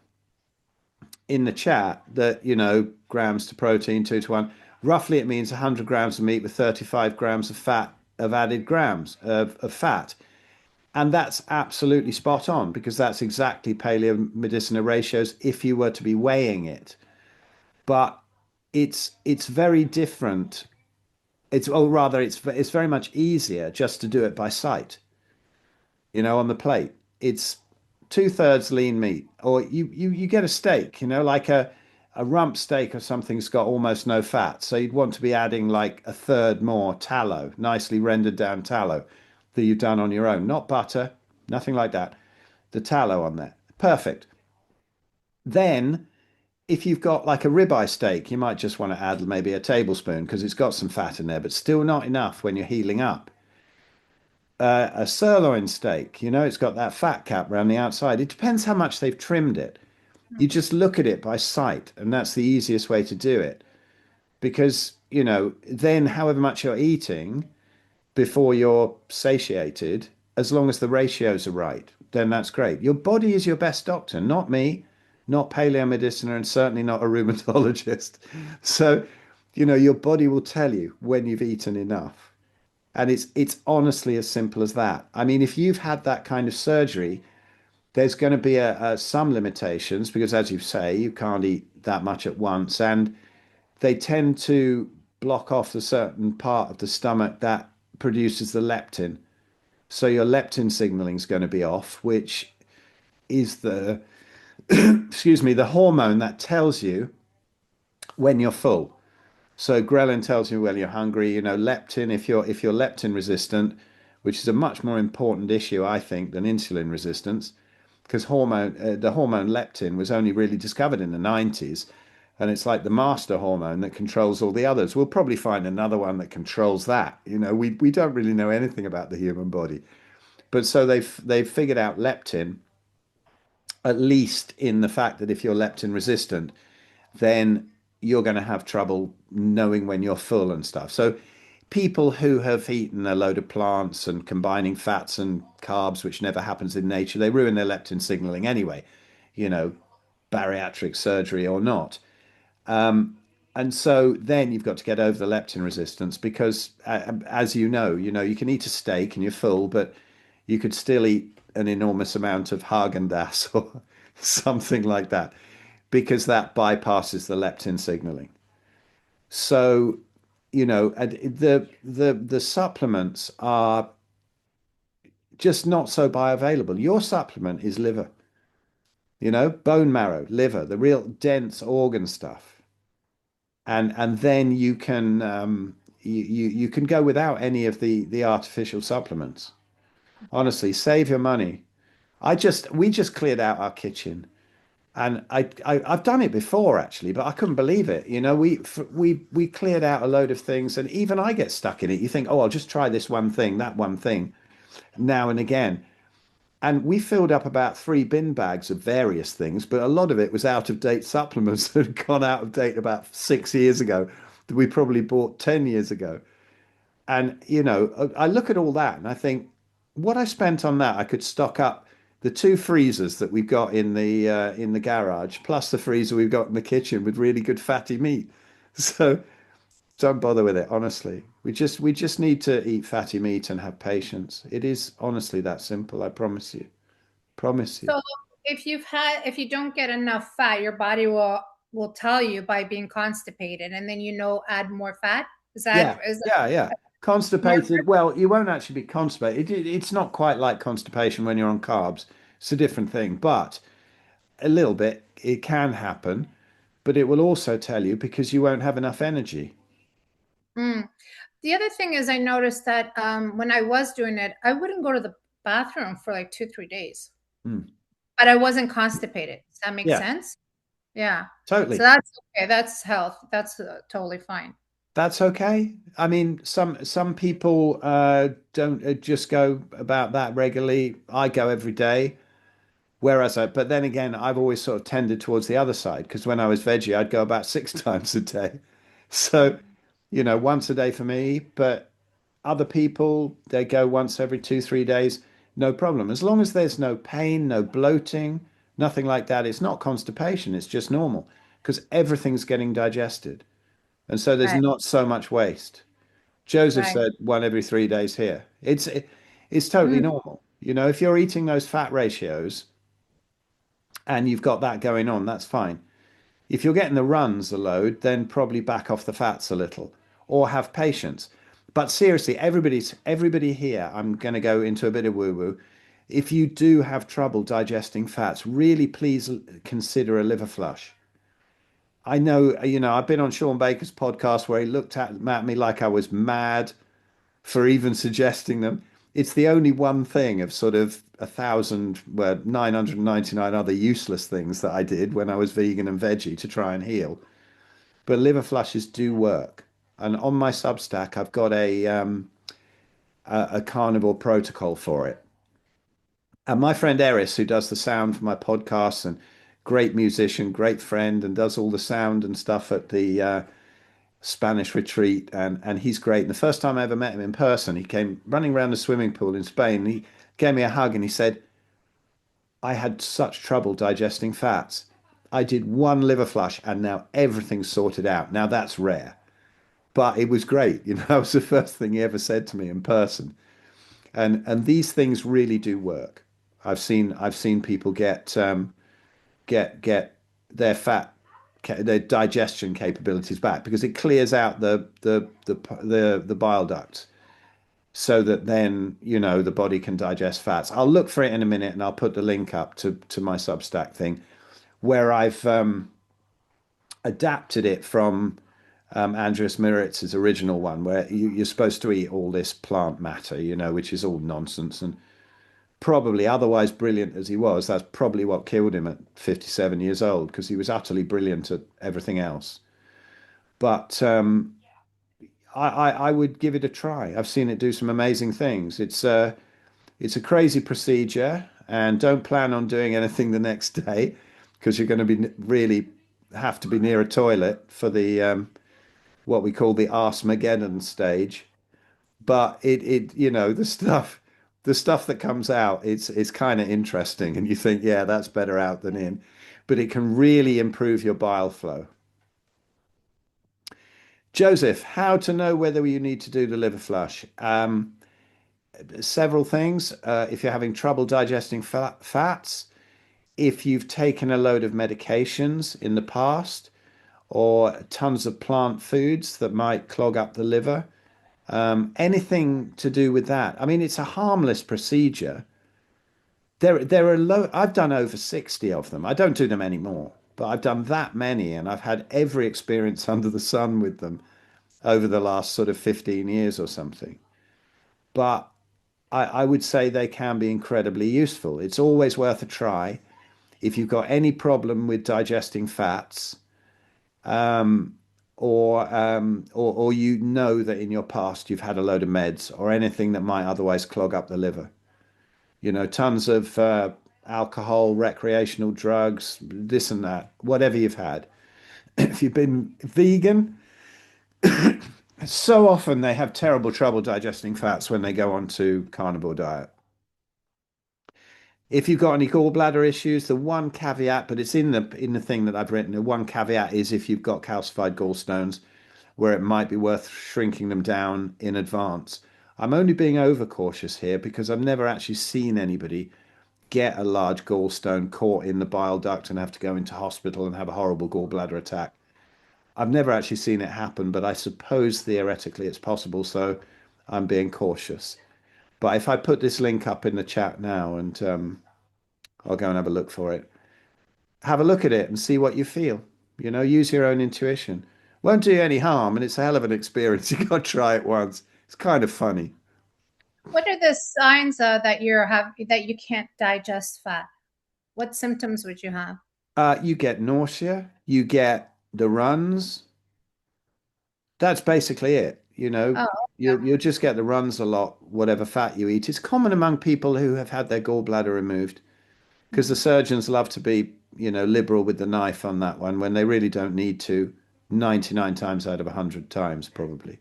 in the chat that, grams to protein, 2 to 1. Roughly, it means 100 grams of meat with 35 grams of fat, of added grams of fat. And that's absolutely spot on, because that's exactly Paleo ratios if you were to be weighing it. But it's very different. It's very much easier just to do it by sight, on the plate. It's 2/3 lean meat, or you get a steak, like a rump steak or something's got almost no fat. So you'd want to be adding like a third more tallow, nicely rendered down tallow that you've done on your own, not butter, nothing like that. The tallow on there. Perfect. Then if you've got like a ribeye steak, you might just want to add maybe a tablespoon because it's got some fat in there, but still not enough when you're healing up. A sirloin steak, it's got that fat cap around the outside. It depends how much they've trimmed it. You just look at it by sight, and that's the easiest way to do it. Because, then however much you're eating before you're satiated, as long as the ratios are right, then that's great. Your body is your best doctor, not me, not paleomediciner, and certainly not a rheumatologist. So, your body will tell you when you've eaten enough. And it's honestly as simple as that. I mean, if you've had that kind of surgery, there's going to be some limitations because, as you say, you can't eat eat that much at once, and they tend to block off the certain part of the stomach that produces the leptin. So your leptin signaling is going to be off, which is the excuse me, the hormone that tells you when you're full. So ghrelin tells you when you're hungry. Leptin, if you're leptin resistant, which is a much more important issue, I think, than insulin resistance, because the hormone leptin was only really discovered in the 90s, and it's like the master hormone that controls all the others. We'll probably find another one that controls that. We don't really know anything about the human body, but so they've figured out leptin, at least in the fact that if you're leptin resistant, then you're going to have trouble knowing when you're full and stuff. So people who have eaten a load of plants and combining fats and carbs, which never happens in nature, they ruin their leptin signaling anyway, you know, bariatric surgery or not. And so then you've got to get over the leptin resistance because, as you can eat a steak and you're full, but you could still eat an enormous amount of Haagen-Dazs or something like that because that bypasses the leptin signaling. So, and the supplements are just not so bioavailable. Your supplement is liver, bone marrow, liver, the real dense organ stuff. And then you can you can go without any of the artificial supplements. Honestly, save your money. We just cleared out our kitchen, and I've done it before actually, but I couldn't believe it. We cleared out a load of things, and even I get stuck in it. You think, oh, I'll just try this one thing, that one thing, now and again. And we filled up about 3 bin bags of various things, but a lot of it was out of date supplements that had gone out of date about 6 years ago that we probably bought 10 years ago. And, I look at all that and I think what I spent on that, I could stock up the 2 freezers that we've got in the garage, plus the freezer we've got in the kitchen with really good fatty meat. So don't bother with it, honestly. We just need to eat fatty meat and have patience. It is honestly that simple, I promise you. Promise you. So if you don't get enough fat, your body will tell you by being constipated, and then add more fat. Yeah, Is yeah. that Constipated, well, you won't actually be constipated. It's not quite like constipation when you're on carbs. It's a different thing, but a little bit, it can happen, but it will also tell you because you won't have enough energy. Mm. The other thing is, I noticed that when I was doing it, I wouldn't go to the bathroom for like 2, 3 days, Mm. but I wasn't constipated. Does that make Yeah, sense? Yeah. So totally. that's okay. That's health. That's totally fine. That's okay. I mean, some people don't just go about that regularly. I go every day. But then again, I've always sort of tended towards the other side because when I was veggie, I'd go about 6 times a day. So, once a day for me, but other people, they go once every 2, 3 days, no problem. As long as there's no pain, no bloating, nothing like that, it's not constipation, it's just normal because everything's getting digested. And so there's Right. not so much waste. Joseph Right. said one every 3 days here. It's totally Mm. normal. If you're eating those fat ratios, and you've got that going on, that's fine. If you're getting the runs a load, then probably back off the fats a little or have patience. But seriously, everybody here, I'm going to go into a bit of woo woo. If you do have trouble digesting fats, really please consider a liver flush. I know, I've been on Sean Baker's podcast where he looked at me like I was mad for even suggesting them. It's the only one thing of sort of 1,000, well, 999 other useless things that I did when I was vegan and veggie to try and heal. But liver flushes do work. And on my Substack, I've got a carnivore protocol for it. And my friend Eris, who does the sound for my podcasts and great musician, great friend, and does all the sound and stuff at the Spanish retreat, and he's great. And the first time I ever met him in person, he came running around the swimming pool in Spain. He gave me a hug and he said, I had such trouble digesting fats. I did one liver flush and now everything's sorted out. Now that's rare, but it was great. That was the first thing he ever said to me in person. And these things really do work. I've seen people get their fat their digestion capabilities back because it clears out the bile ducts so that then the body can digest fats. I'll look for it in a minute and I'll put the link up to my Substack thing where I've adapted it from Andreas Miritz's original one, where you're supposed to eat all this plant matter, which is all nonsense. And probably, otherwise brilliant as he was, that's probably what killed him at 57 years old, because he was utterly brilliant at everything else. But I would give it a try. I've seen it do some amazing things. It's a crazy procedure, and don't plan on doing anything the next day because you're going to be really have to be near a toilet for the what we call the Armageddon stage. But the stuff that comes out, it's kind of interesting, and you think, yeah, that's better out than in, but it can really improve your bile flow. Joseph, how to know whether you need to do the liver flush? Several things. If you're having trouble digesting fats, if you've taken a load of medications in the past, or tons of plant foods that might clog up the liver, anything to do with that. I mean, it's a harmless procedure. There are I've done over 60 of them. I don't do them anymore, but I've done that many, and I've had every experience under the sun with them over the last sort of 15 years or something. But I would say they can be incredibly useful. It's always worth a try. If you've got any problem with digesting fats, um, or you know that in your past you've had a load of meds or anything that might otherwise clog up the liver, tons of alcohol, recreational drugs, this and that, whatever you've had. If you've been vegan, so often they have terrible trouble digesting fats when they go on to carnivore diet. If you've got any gallbladder issues, the one caveat, but it's in the thing that I've written, the one caveat is if you've got calcified gallstones, where it might be worth shrinking them down in advance. I'm only being overcautious here because I've never actually seen anybody get a large gallstone caught in the bile duct and have to go into hospital and have a horrible gallbladder attack. I've never actually seen it happen, but I suppose theoretically it's possible, so I'm being cautious. But if I put this link up in the chat now, and I'll go and have a look for it, have a look at it and see what you feel. Use your own intuition. Won't do you any harm, and it's a hell of an experience. You got to try it once. It's kind of funny. What are the signs that you can't digest fat? What symptoms would you have? You get nausea. You get the runs. That's basically it. Oh, You'll just get the runs a lot, whatever fat you eat. It's common among people who have had their gallbladder removed because the surgeons love to be, liberal with the knife on that one when they really don't need to, 99 times out of 100 times, probably.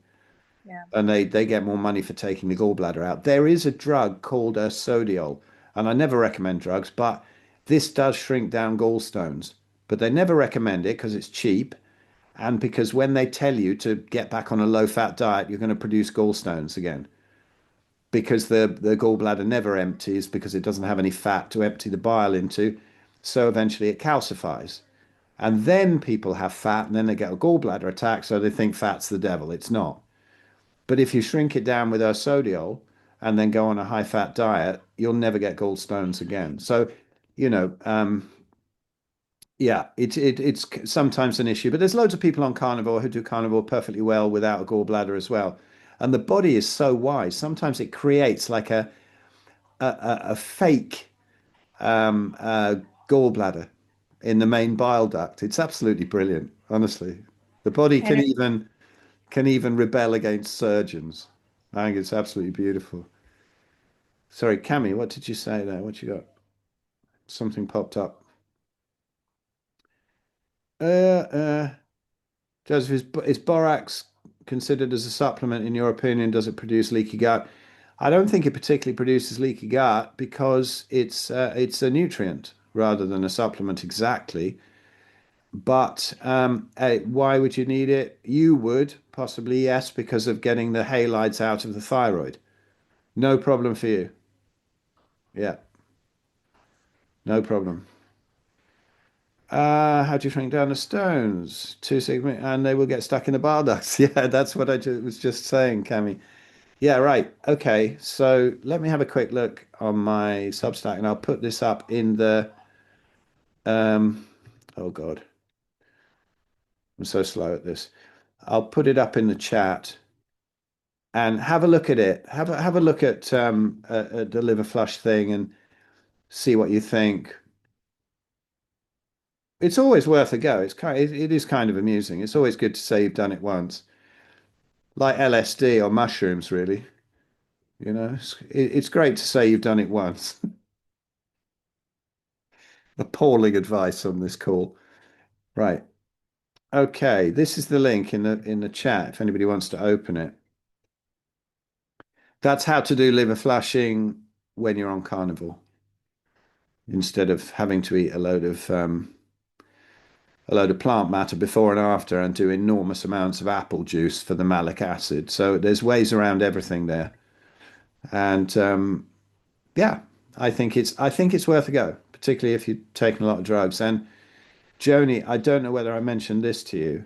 yeah. And they get more money for taking the gallbladder out. There is a drug called sodiol, and I never recommend drugs, but this does shrink down gallstones. But they never recommend it because it's cheap, and because when they tell you to get back on a low-fat diet, you're going to produce gallstones again. Because the gallbladder never empties because it doesn't have any fat to empty the bile into. So eventually it calcifies. And then people have fat and then they get a gallbladder attack. So they think fat's the devil. It's not. But if you shrink it down with ersodiol and then go on a high fat diet, you'll never get gallstones again. So, you know, yeah, it's sometimes an issue, but there's loads of people on carnivore who do carnivore perfectly well without a gallbladder as well. And the body is so wise. Sometimes it creates like a fake gallbladder in the main bile duct. It's absolutely brilliant, honestly. The body And can even rebel against surgeons. I think it's absolutely beautiful. Sorry, Cami, what did you say there? What you got? Something popped up. Uh, Joseph, is borax considered as a supplement in your opinion? Does it produce leaky gut? I don't think it particularly produces leaky gut because it's a nutrient rather than a supplement exactly. But why would you need it? You would possibly, yes, because of getting the halides out of the thyroid. No problem for you. Yeah, no problem. How do you shrink down the stones? 2 6 minutes, and they will get stuck in the bile ducts. Yeah, that's what was just saying, Cami. Yeah, right. Okay, so let me have a quick look on my Substack, and I'll put this up in the. Um, oh God, I'm so slow at this. I'll put it up in the chat and have a look at it. Have a look at the liver flush thing and see what you think. It's always worth a go. It is kind of amusing. It's always good to say you've done it once, like LSD or mushrooms, really. It's great to say you've done it once. Appalling advice on this call. Right. Okay, this is the link in the chat if anybody wants to open it. That's how to do liver flushing when you're on carnivore instead of having to eat a load of plant matter before and after and do enormous amounts of apple juice for the malic acid. So there's ways around everything there. And yeah, I think it's worth a go, particularly if you're taking a lot of drugs. And Joni, I don't know whether I mentioned this to you,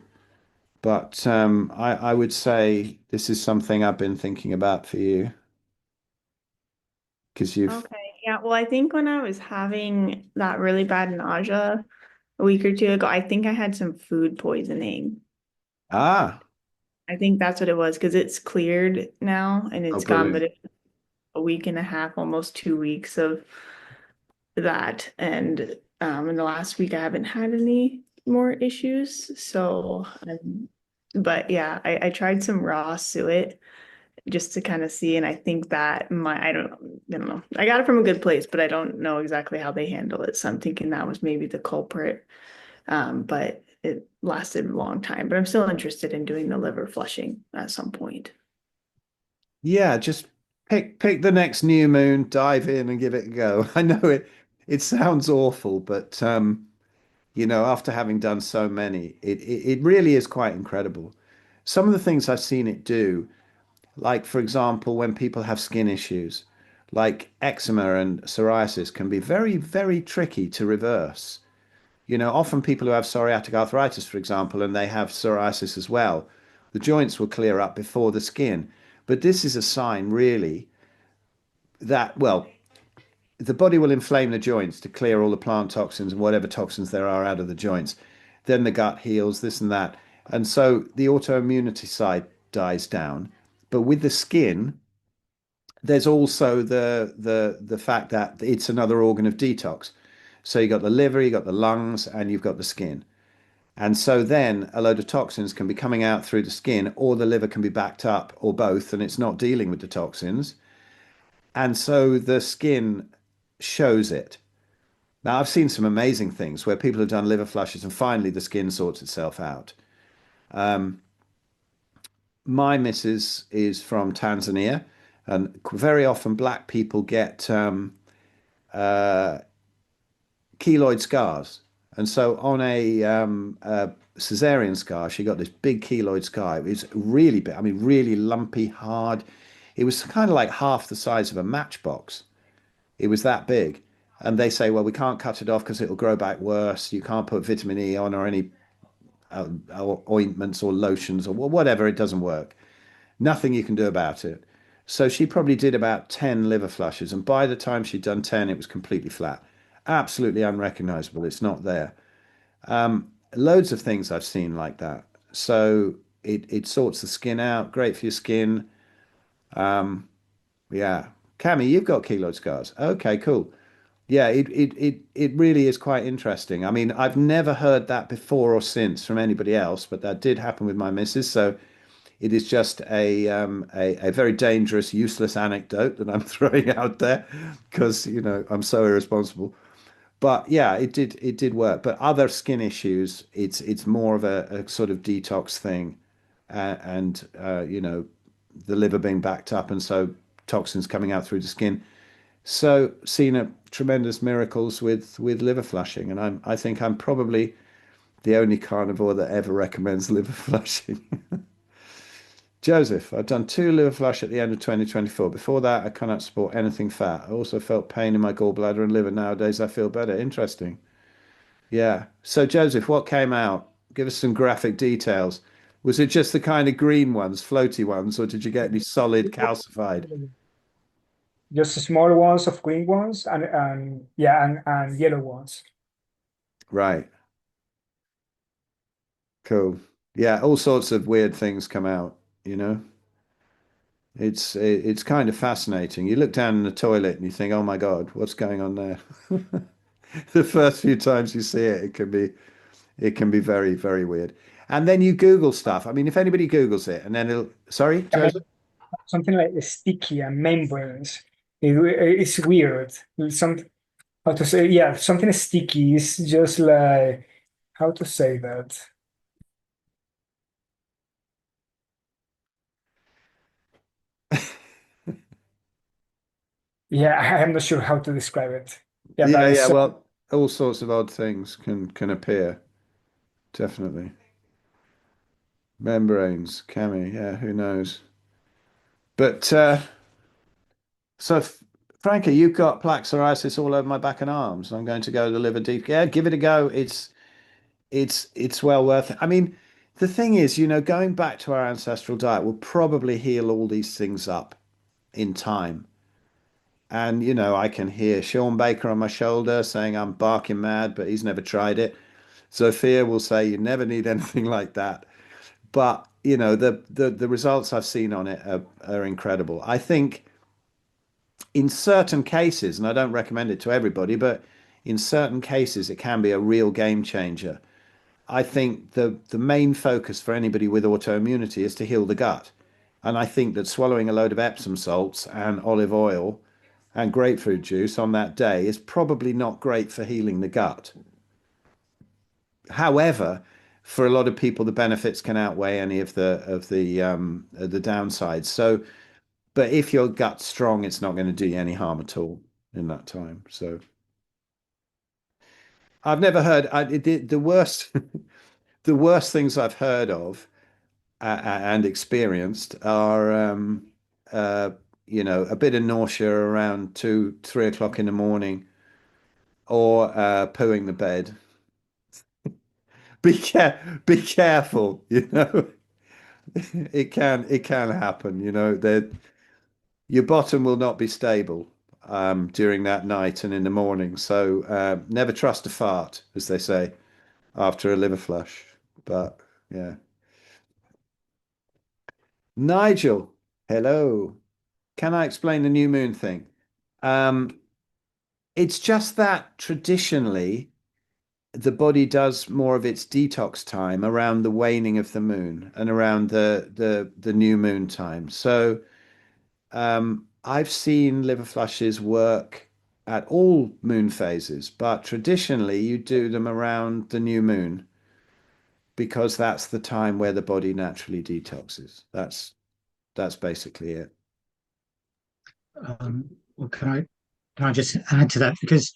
but I would say this is something I've been thinking about for you because you've Okay, yeah. Well, I think when I was having that really bad nausea a week or two ago, I think I had some food poisoning. ah I think that's what it was because it's cleared now and oh it's gone, but brilliant. it's a week and a half, almost 2 weeks of that. And in the last week, I haven't had any more issues. But yeah, I tried some raw suet just to kind of see. And I think that I don't know. I got it from a good place, but I don't know exactly how they handle it. So I'm thinking that was maybe the culprit. But it lasted a long time. But I'm still interested in doing the liver flushing at some point. Yeah, just pick the next new moon, dive in and give it a go. I know it sounds awful, but after having done so many, it really is quite incredible. Some of the things I've seen it do, like for example, when people have skin issues, like eczema and psoriasis can be very, very tricky to reverse. Often people who have psoriatic arthritis, for example, and they have psoriasis as well, the joints will clear up before the skin. But this is a sign, really, that, well, the body will inflame the joints to clear all the plant toxins and whatever toxins there are out of the joints. Then the gut heals, this and that. And so the autoimmunity side dies down. But with the skin, there's also the fact that it's another organ of detox. So you got the liver, you got the lungs, and you've got the skin. And so then a load of toxins can be coming out through the skin, or the liver can be backed up, or both, and it's not dealing with the toxins. And so the skin shows it. Now, I've seen some amazing things where people have done liver flushes and finally the skin sorts itself out. My missus is from Tanzania, and very often black people get keloid scars. And so on a cesarean scar, she got this big keloid scar. It was really big, I mean, really lumpy, hard. It was kind of like half the size of a matchbox. It was that big. And they say, well, we can't cut it off because it'll grow back worse. You can't put vitamin E on or any ointments or lotions or whatever. It doesn't work. Nothing you can do about it. So she probably did about 10 liver flushes. And by the time she'd done 10, it was completely flat. Absolutely unrecognizable. It's not there. Loads of things I've seen like that. So it sorts the skin out. Great for your skin. Yeah. Cami, you've got keloid scars. Okay, cool. Yeah, it really is quite interesting. I mean, I've never heard that before or since from anybody else, but that did happen with my missus. So it is just a very dangerous, useless anecdote that I'm throwing out there because, I'm so irresponsible. But yeah, it did work. But other skin issues, it's more of a sort of detox thing, and the liver being backed up, and so toxins coming out through the skin. So seen a tremendous miracles with liver flushing, and I think I'm probably the only carnivore that ever recommends liver flushing. Joseph, I've done 2 liver flush at the end of 2024. Before that, I cannot support anything fat. I also felt pain in my gallbladder and liver. Nowadays, I feel better. Interesting. Yeah. So, Joseph, what came out? Give us some graphic details. Was it just the kind of green ones, floaty ones, or did you get any solid calcified? Just small ones of green ones and yeah and yellow ones. Right. Cool. Yeah, all sorts of weird things come out, you know. It's kind of fascinating. You look down in the toilet and you think, "Oh my God, what's going on there?" The first few times you see it, it can be very, very weird. And then you Google stuff. I mean, if anybody Googles it and then it'll, sorry, Joseph? Something like sticky and membranes. It's weird. Some how to say yeah, something sticky is just like how to say that. Yeah, I'm not sure how to describe it. Yeah, Yeah, but yeah. so Well, all sorts of odd things can appear. Definitely. Membranes, cami, yeah, who knows? But so, Frankie, you've got plaque psoriasis all over my back and arms. I'm going to go to the liver deep. Yeah, give it a go. It's well worth it. I mean, the thing is, going back to our ancestral diet will probably heal all these things up in time. And I can hear Sean Baker on my shoulder saying I'm barking mad, but he's never tried it. Sophia will say you never need anything like that. But the results I've seen on it are incredible. I think in certain cases, and I don't recommend it to everybody, but in certain cases it can be a real game changer. I think the main focus for anybody with autoimmunity is to heal the gut. And I think that swallowing a load of Epsom salts and olive oil and grapefruit juice on that day is probably not great for healing the gut. However, for a lot of people, the benefits can outweigh any of the downsides. So, but if your gut's strong, it's not going to do you any harm at all in that time. So, I've never heard the worst the worst things I've heard of and experienced are uh, a bit of nausea around 2, 3 o'clock in the morning, or pooing the bed. Be careful, it can happen, that your bottom will not be stable during that night and in the morning. So never trust a fart, as they say, after a liver flush. But yeah. Nigel, hello. Can I explain the new moon thing? Um, it's just that traditionally the body does more of its detox time around the waning of the moon and around the new moon time. So I've seen liver flushes work at all moon phases, but traditionally you do them around the new moon because that's the time where the body naturally detoxes. That's basically it. Well, can I just add to that because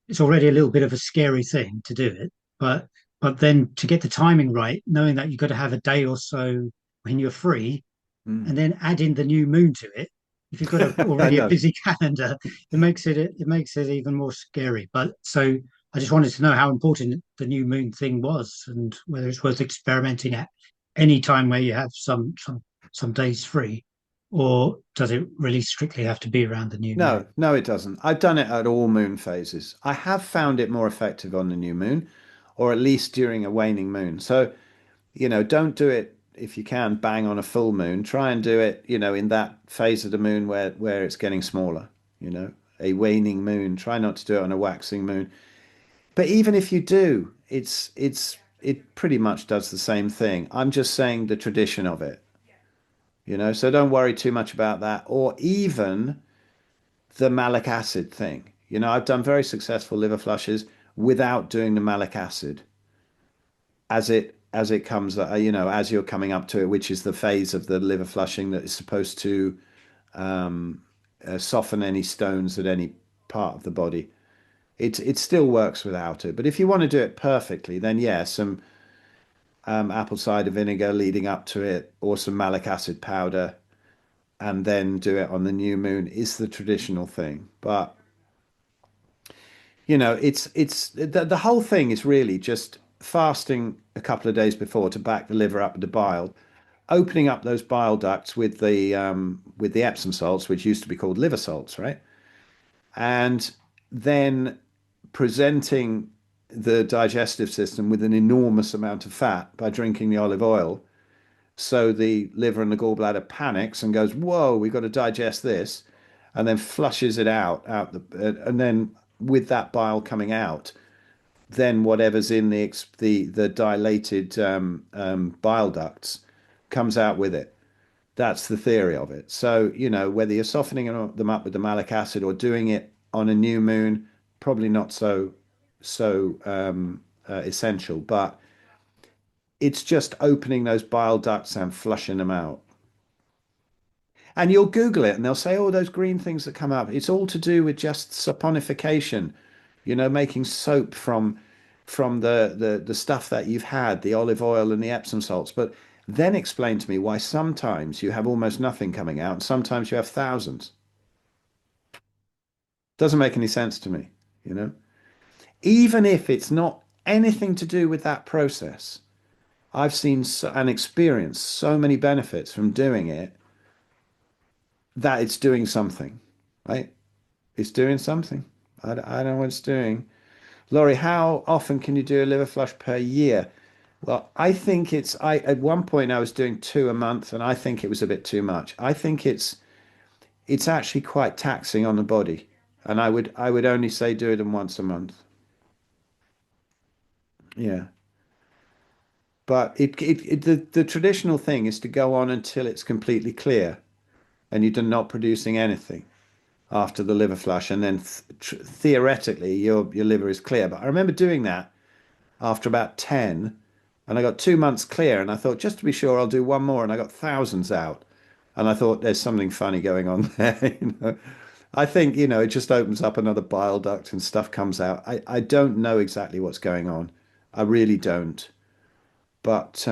it's already a little bit of a scary thing to do it, but then to get the timing right, knowing that you've got to have a day or so when you're free, Mm. and then add in the new moon to it. If you've got I already a know. busy calendar, it makes it even more scary. But so I just wanted to know how important the new moon thing was, and whether it's worth experimenting at any time where you have some days free, or does it really strictly have to be around the new No, moon? no, it doesn't. I've done it at all moon phases. I have found it more effective on the new moon, or at least during a waning moon. So, don't do it if you can bang on a full moon. Try and do it, in that phase of the moon where it's getting smaller, a waning moon. Try not to do it on a waxing moon. But even if you do, it pretty much does the same thing. I'm just saying the tradition of it, so don't worry too much about that. Or even the malic acid thing. I've done very successful liver flushes without doing the malic acid as it comes, as you're coming up to it, which is the phase of the liver flushing that is supposed to um, soften any stones at any part of the body. It still works without it, but if you want to do it perfectly, then yeah, some apple cider vinegar leading up to it, or some malic acid powder, and then do it on the new moon is the traditional thing. But it's the whole thing is really just fasting a couple of days before to back the liver up with the bile, opening up those bile ducts with the Epsom salts, which used to be called liver salts, right? And then presenting the digestive system with an enormous amount of fat by drinking the olive oil. So the liver and the gallbladder panics and goes, "Whoa, we've got to digest this," and then flushes it and then with that bile coming out, then whatever's in the dilated bile ducts comes out with it. That's the theory of it. So, whether you're softening them up with the malic acid or doing it on a new moon, probably not so essential, but it's just opening those bile ducts and flushing them out. And you'll Google it and they'll say, oh, those green things that come up, it's all to do with just saponification, making soap from the stuff that you've had, the olive oil and the Epsom salts. But then explain to me why sometimes you have almost nothing coming out and sometimes you have thousands. Doesn't make any sense to me, you know? Even if it's not anything to do with that process, I've seen and experienced so many benefits from doing it that it's doing something, right? It's doing something. I don't know what it's doing. Laurie, how often can you do a liver flush per year? Well, I think at one point I was doing 2 a month and I think it was a bit too much. I think it's actually quite taxing on the body. And I would only say do it once a month. Yeah. But the traditional thing is to go on until it's completely clear and you're not producing anything after the liver flush, and then theoretically your liver is clear. But I remember doing that after about 10, and I got 2 months clear, and I thought, just to be sure, I'll do one more, and I got thousands out, and I thought there's something funny going on there. I think it just opens up another bile duct and stuff comes out. I don't know exactly what's going on. I really don't. But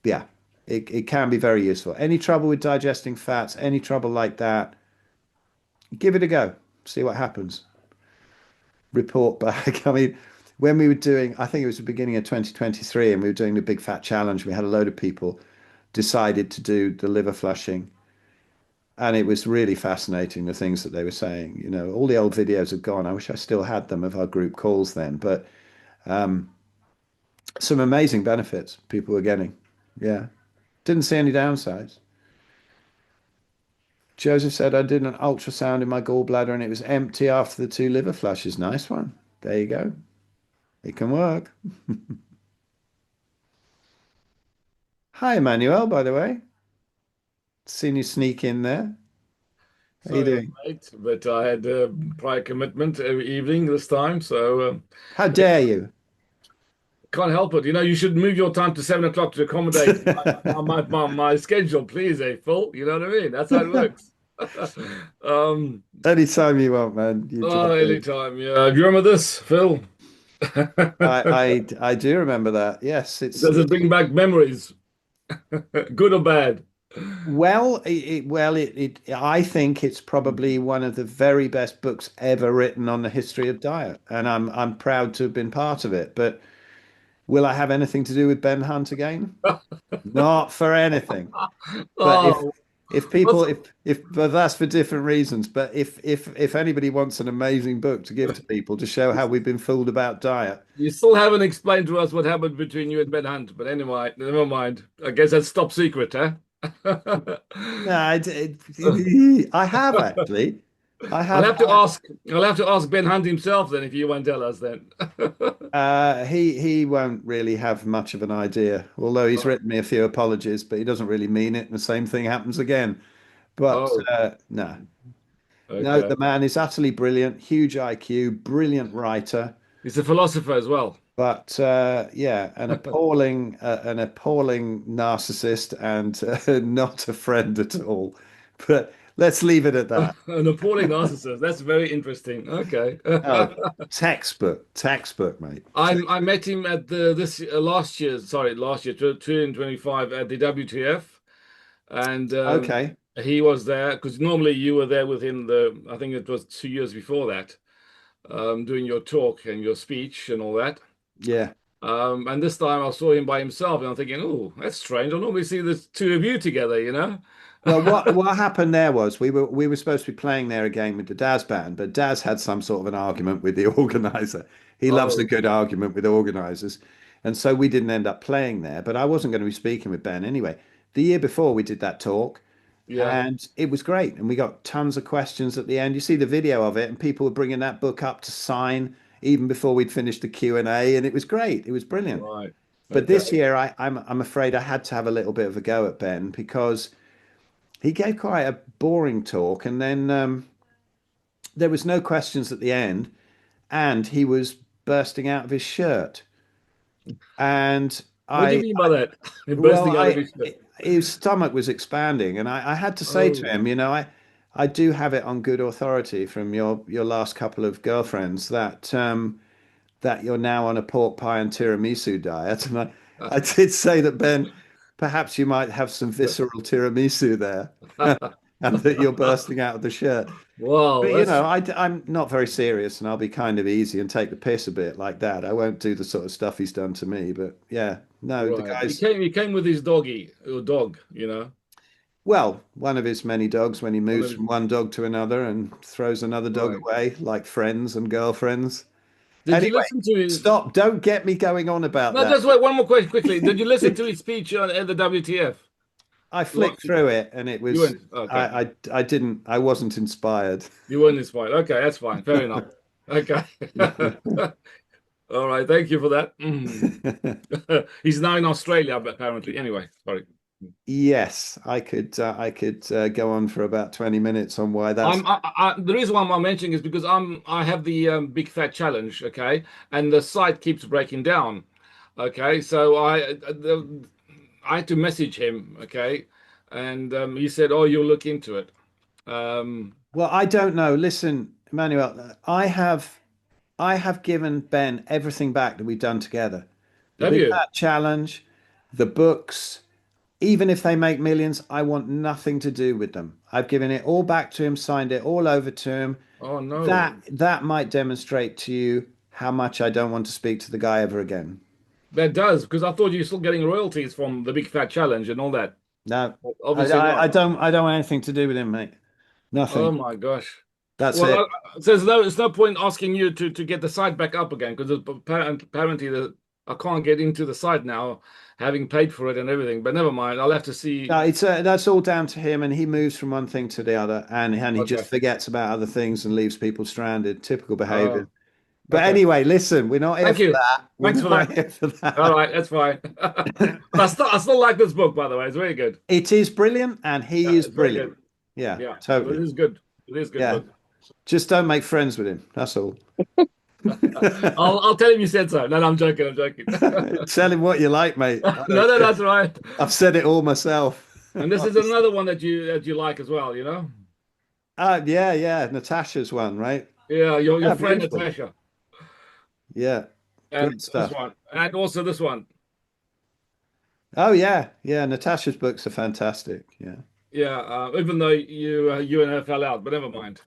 yeah, it can be very useful. Any trouble with digesting fats, any trouble like that, give it a go. See what happens. Report back. I mean, when we were doing, I think it was the beginning of 2023, and we were doing the Big Fat Challenge, we had a load of people decided to do the liver flushing. And it was really fascinating, the things that they were saying. All the old videos have gone. I wish I still had them of our group calls then. But some amazing benefits people were getting. Yeah. Didn't see any downsides. Joseph said I did an ultrasound in my gallbladder and it was empty after the 2 liver flushes. Nice one. There you go. It can work. Hi, Emmanuel, by the way. Seen you sneak in there. How you Sorry, doing? late, but I had a prior commitment every evening this time, so How dare you? can't help it. You should move your time to 7 o'clock to accommodate my schedule, please, Phil. You know what I mean? That's how it works. Anytime you want, man. You drop in. Anytime. Yeah. Do you remember this, Phil? I do remember that. Yes, Does it bring back memories, good or bad? well, I think it's probably one of the very best books ever written on the history of diet, and I'm proud to have been part of it. But will I have anything to do with Ben Hunt again? Not for anything. But Oh, if people if but that's for different reasons. But if anybody wants an amazing book to give to people to show how we've been fooled about diet, you still haven't explained to us what happened between you and Ben Hunt, but anyway, never mind. I guess that's top secret, huh? no, I have actually. I I'll have. have to ask. I'll have to ask Ben Hunt himself then, if you won't tell us then. He won't really have much of an idea, although he's written me a few apologies, but he doesn't really mean it, and the same thing happens again. But Oh, no, no, okay. the man is utterly brilliant, huge IQ, brilliant writer, He's a philosopher as well. but yeah, an appalling narcissist and not a friend at all. But let's leave it at that. An appalling narcissist. That's very interesting. Okay. Oh, textbook, mate. I met him at this last year, 2025 at the WTF, and Okay. he was there because normally you were there within I think it was 2 years before that. doing your talk and your speech and all that. Yeah. And this time I saw him by himself, and I'm thinking, oh, that's strange. I normally see the two of you together, you know? Well, what happened there was we were supposed to be playing there again with the Daz band, but Daz had some sort of an argument with the organizer. He loves a Oh, good argument with organizers, and so we didn't end up playing there. But I wasn't going to be speaking with Ben anyway. The year before we did that talk, yeah. and it was great, and we got tons of questions at the end. You see the video of it, and people were bringing that book up to sign even before we'd finished the Q&A, and it was great. It was brilliant. Right. But this Okay. year, I'm afraid I had to have a little bit of a go at Ben because he gave quite a boring talk, and then there was no questions at the end, and he was bursting out of his shirt. And What do you I, mean by that? well, Bursting out of his shirt. his stomach was expanding, and I had to say to Oh, him, I do have it on good authority from your last couple of girlfriends that you're now on a pork pie and tiramisu diet, and I did say that Ben, perhaps you might have some visceral tiramisu there, and that you're bursting out of the shirt. wow, But that's I'm not very serious, and I'll be kind of easy and take the piss a bit like that. I won't do the sort of stuff he's done to me. But yeah, no, the right. guy's He came with his doggy, or dog, you know. well, one of his many dogs when he One moves of his, from one dog to another and throws another dog right. away, like friends and girlfriends. Did you Anyway, listen to his? stop! Don't get me going on about No, that. just wait. One more question quickly. Did you listen to his speech at the WTF? I flicked through it, and it You was went okay. I wasn't inspired. You weren't inspired. Okay, that's fine. Fair enough. Okay. All right. Thank you for that. He's now in Australia, apparently. Anyway, sorry. Yes, I could go on for about 20 minutes on why that's. The reason why I'm mentioning is because I have the big fat challenge, okay, and the site keeps breaking down, okay. So I had to message him, okay, and he said, "Oh, you'll look into it." Um, Well, I don't know. Listen, Emmanuel, I have given Ben everything back that we've done together. The have Big you? Fat Challenge, the books, even if they make millions, I want nothing to do with them. I've given it all back to him, signed it all over to him. Oh That no, that might demonstrate to you how much I don't want to speak to the guy ever again. that does because I thought you were still getting royalties from the big fat challenge and all that. No, I, Obviously I, not. I don't want anything to do with him, mate. Oh Nothing. my gosh. That's Well, it. there's no point asking you to get the site back up again because apparently I can't get into the site now, having paid for it and everything. But never mind, I'll have to see. No, that's all down to him, and he moves from one thing to the other, and he just Okay. forgets about other things and leaves people stranded. Typical behavior. Oh, But okay. anyway, listen, we're not here Thank for you. that. We're Thanks for not that. here for All that. right, that's fine. But I still like this book, by the way. It's very good. It is brilliant, and he Yeah, is it's very brilliant. good. Yeah, Yeah, it totally. is good. It is good Yeah, book. just don't make friends with him. That's all. I'll tell him you said so. No, no, I'm joking. I'm joking. Tell him what you like, mate. I No, don't no, care. that's right. I've said it all myself. And this is another one that you like as well, you know? Yeah, yeah. Natasha's one, right? Yeah, your Yeah, friend beautiful. Natasha. Yeah, And great this stuff. one. And also this one. Oh yeah, yeah. Natasha's books are fantastic. Yeah. Yeah, even though you and her fell out, but never mind.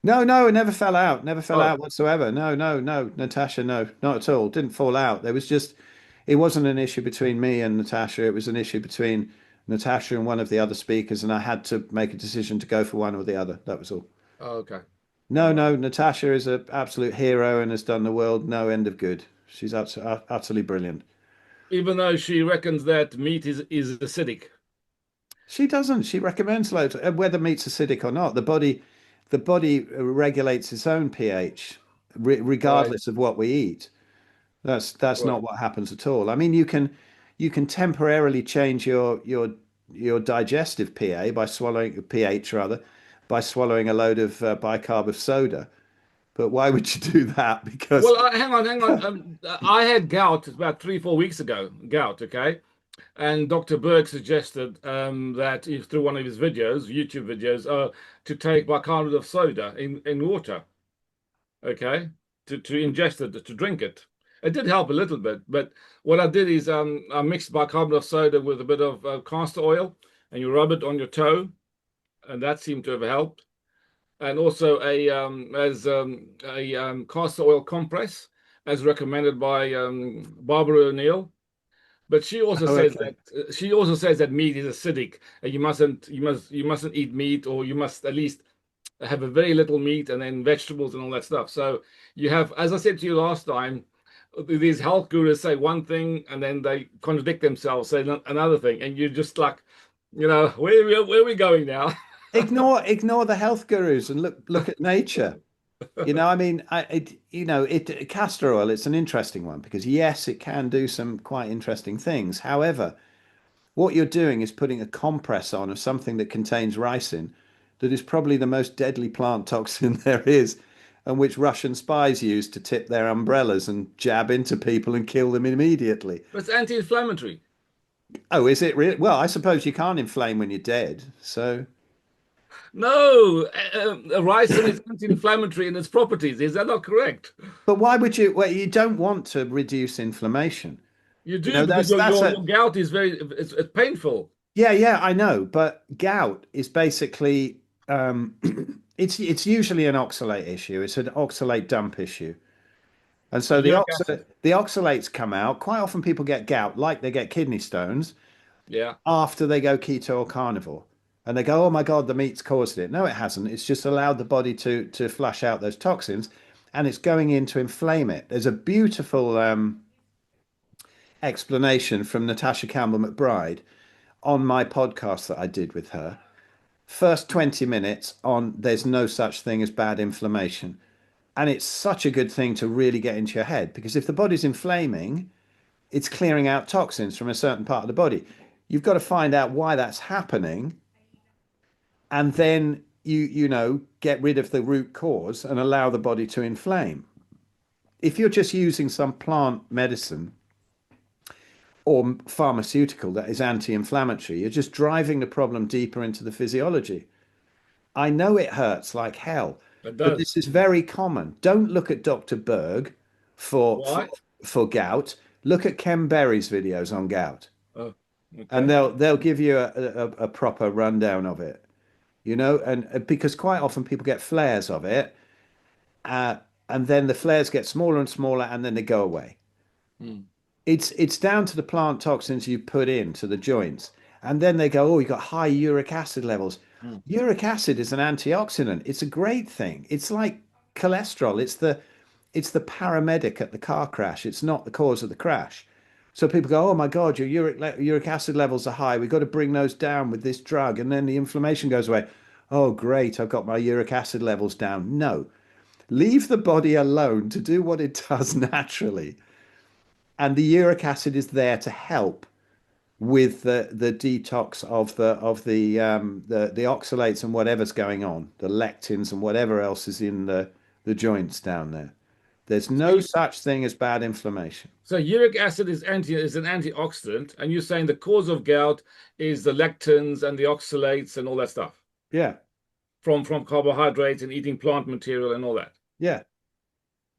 No, no, it never fell out. Never fell Oh, out whatsoever. No, no, no. Natasha, no, not at all. Didn't fall out. It wasn't an issue between me and Natasha. It was an issue between Natasha and one of the other speakers, and I had to make a decision to go for one or the other. That was all. okay. All No, right. no. Natasha is an absolute hero and has done the world no end of good. She's utterly brilliant. Even though she reckons that meat is acidic. She doesn't. She recommends loads, whether meat's acidic or not. The body regulates its own pH, Right, regardless of what we eat. That's right. not what happens at all. I mean, you can temporarily change your digestive pH rather, by swallowing a load of bicarb of soda. But why would you do that? Because Well, hang on, hang on. I had gout about 3, 4 weeks ago. Gout, okay. And Dr. Berg suggested that if through one of his videos, YouTube videos, to take bicarbonate of soda in water, okay, to ingest it, to drink it. It did help a little bit, but what I did is I mixed bicarbonate of soda with a bit of castor oil, and you rub it on your toe, and that seemed to have helped. and also a castor oil compress, as recommended by Barbara O'Neill. But Oh, okay. she also says that meat is acidic, and you mustn't eat meat, or you must at least have a very little meat and then vegetables and all that stuff. So you have, as I said to you last time, these health gurus say one thing and then they contradict themselves, say another thing, and you're just like, where are we going now? Ignore the health gurus and look at nature. I mean, castor oil, it's an interesting one because yes, it can do some quite interesting things. However, what you're doing is putting a compress on of something that contains ricin, that is probably the most deadly plant toxin there is, and which Russian spies use to tip their umbrellas and jab into people and kill them immediately. But it's anti-inflammatory. Oh, is it really? Well, I suppose you can't inflame when you're dead. So, No, ricin is anti-inflammatory in its properties. Is that not correct? but why would you? Well, you don't want to reduce inflammation. You do, because your gout is it's painful. Yeah, I know, but gout is basically it's usually an oxalate issue. It's an oxalate dump issue. And so Uric acid. the oxalates come out. Quite often people get gout like they get kidney stones Yeah. after they go keto or carnivore. And they go, "Oh my God, the meat's caused it." No, it hasn't. It's just allowed the body to flush out those toxins, and it's going in to inflame it. There's a beautiful explanation from Natasha Campbell McBride on my podcast that I did with her. First 20 minutes on there's no such thing as bad inflammation. And it's such a good thing to really get into your head because if the body's inflaming, it's clearing out toxins from a certain part of the body. You've got to find out why that's happening, and then get rid of the root cause and allow the body to inflame. If you're just using some plant medicine or pharmaceutical that is anti-inflammatory, you're just driving the problem deeper into the physiology. I know it hurts like hell, It but does. this is very common. Don't look at Dr. Berg for for, Why? for gout. Look at Ken Berry's videos on gout, Oh, and okay. they'll give you a proper rundown of it. And because quite often people get flares of it, uh, and then the flares get smaller and smaller, and then they go away. Hmm. It's down to the plant toxins you put into the joints. And then they go, "Oh, you got high uric acid levels." Hmm. Uric acid is an antioxidant. It's a great thing. It's like cholesterol. It's the paramedic at the car crash. It's not the cause of the crash. So people go, "Oh my God, your uric acid levels are high. We've got to bring those down with this drug." And then the inflammation goes away. "Oh, great. I've got my uric acid levels down." No, leave the body alone to do what it does naturally. And the uric acid is there to help with the detox of the oxalates and whatever's going on, the lectins and whatever else is in the joints down there. There's So, no such thing as bad inflammation. so uric acid is an antioxidant, and you're saying the cause of gout is the lectins and the oxalates and all that stuff Yeah, from carbohydrates and eating plant material and all that. yeah.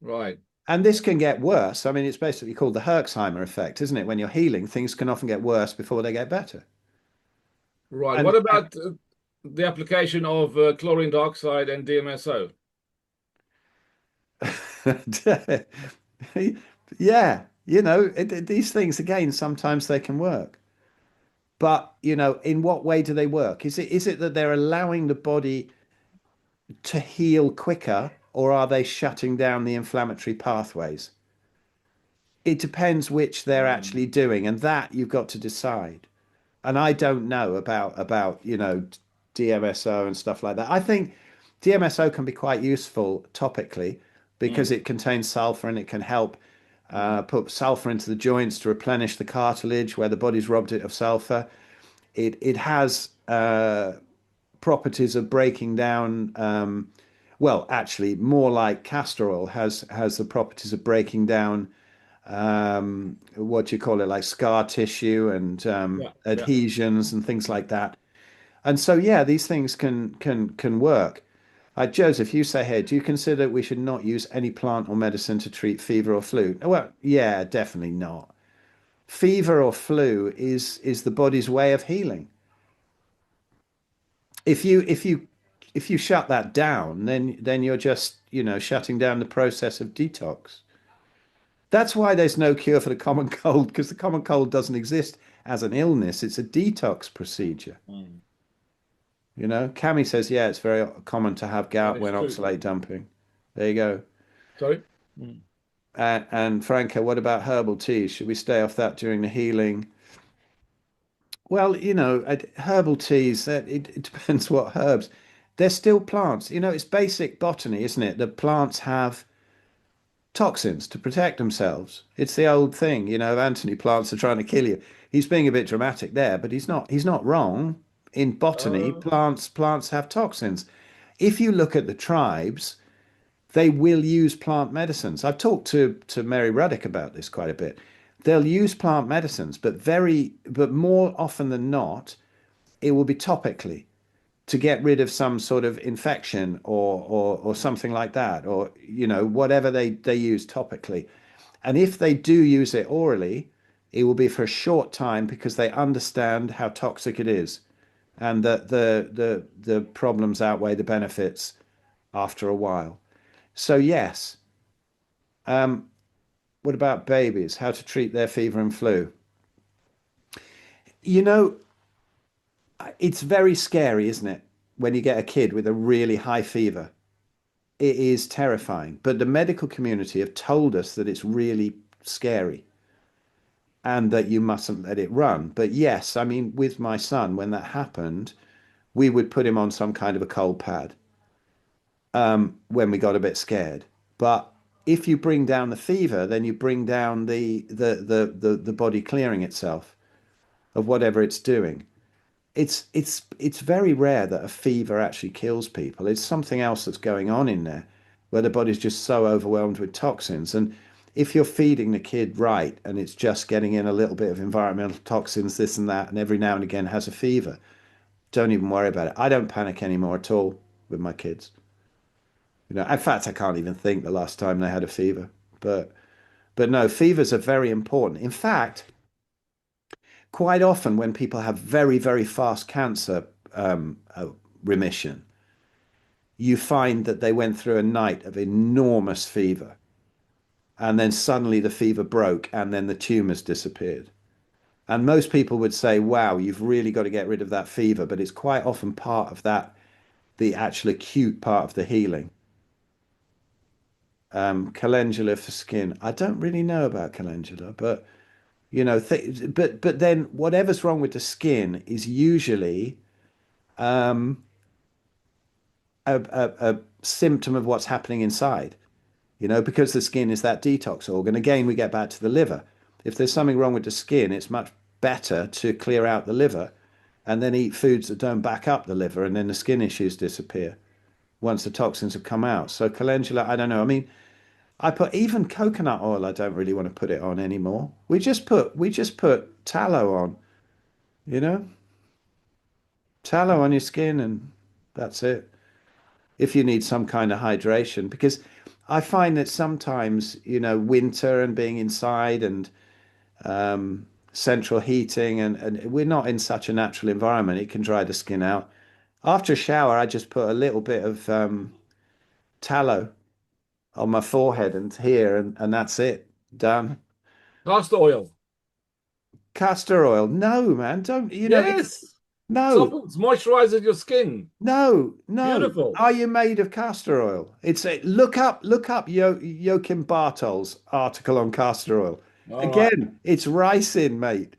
Right. And this can get worse. I mean, it's basically called the Herxheimer effect, isn't it? When you're healing, things can often get worse before they get better. Right. And What about the application of chlorine dioxide and DMSO? yeah, these things again, sometimes they can work. But, in what way do they work? Is it that they're allowing the body to heal quicker, or are they shutting down the inflammatory pathways? It depends which they're actually doing, and that you've got to decide. And I don't know about DMSO and stuff like that. I think DMSO can be quite useful topically because Mm. it contains sulfur and it can help put sulfur into the joints to replenish the cartilage where the body's robbed it of sulfur. It has properties of breaking down. Well, actually, more like castor oil has the properties of breaking down what do you call it, like scar tissue and Yeah. Yeah. adhesions and things like that. And so, yeah, these things can work. Joseph, you say here, do you consider we should not use any plant or medicine to treat fever or flu? Well, yeah, definitely not. Fever or flu is the body's way of healing. If you if you shut that down, then you're just, shutting down the process of detox. That's why there's no cure for the common cold, because the common cold doesn't exist as an illness. It's a detox procedure. Mm. Cami says, yeah, it's very common to have That gout is when true. oxalate dumping. There you go. Sorry? Mm. And Franco, what about herbal teas? Should we stay off that during the healing? Well, herbal teas, it depends what herbs. They're still plants. It's basic botany, isn't it? The plants have toxins to protect themselves. It's the old thing, Anthony, plants are trying to kill you. He's being a bit dramatic there, but he's not wrong. In botany, Uh, plants have toxins. If you look at the tribes, they will use plant medicines. I've talked to Mary Ruddick about this quite a bit. They'll use plant medicines, but more often than not, it will be topically to get rid of some sort of infection or something like that, or whatever they use topically. And if they do use it orally, it will be for a short time because they understand how toxic it is, and that the problems outweigh the benefits after a while. So yes. What about babies? How to treat their fever and flu? You know, it's very scary, isn't it? When you get a kid with a really high fever, it is terrifying. But the medical community have told us that it's really scary and that you mustn't let it run. But yes, I mean, with my son, when that happened, we would put him on some kind of a cold pad when we got a bit scared. But if you bring down the fever, then you bring down the body clearing itself of whatever it's doing. It's very rare that a fever actually kills people. It's something else that's going on in there where the body's just so overwhelmed with toxins. And if you're feeding the kid right and it's just getting in a little bit of environmental toxins, this and that, and every now and again has a fever, don't even worry about it. I don't panic anymore at all with my kids. In fact, I can't even think the last time they had a fever. But no, fevers are very important. In fact, quite often when people have very, very fast cancer remission, you find that they went through a night of enormous fever, and then suddenly the fever broke, and then the tumors disappeared. And most people would say, wow, you've really got to get rid of that fever, but it's quite often part of that, the actual acute part of the healing. Calendula for skin. I don't really know about calendula, but but then whatever's wrong with the skin is usually um, a symptom of what's happening inside. Because the skin is that detox organ. Again, we get back to the liver. If there's something wrong with the skin, it's much better to clear out the liver and then eat foods that don't back up the liver, and then the skin issues disappear once the toxins have come out. So calendula, I don't know. I mean, I put even coconut oil. I don't really want to put it on anymore. We just put tallow on, you know, tallow on your skin, and that's it. If you need some kind of hydration, because I find that sometimes, winter and being inside and central heating, and we're not in such a natural environment, it can dry the skin out. After a shower, I just put a little bit of tallow on my forehead and here, and that's it. Done. Castor oil. Castor oil. No, man, don't, it's Yes. no, Softens, moisturizes your skin. no, no. Beautiful. Are you made of castor oil? It's a look up Joachim Bartol's article on castor oil. All right. Again, it's ricin, mate.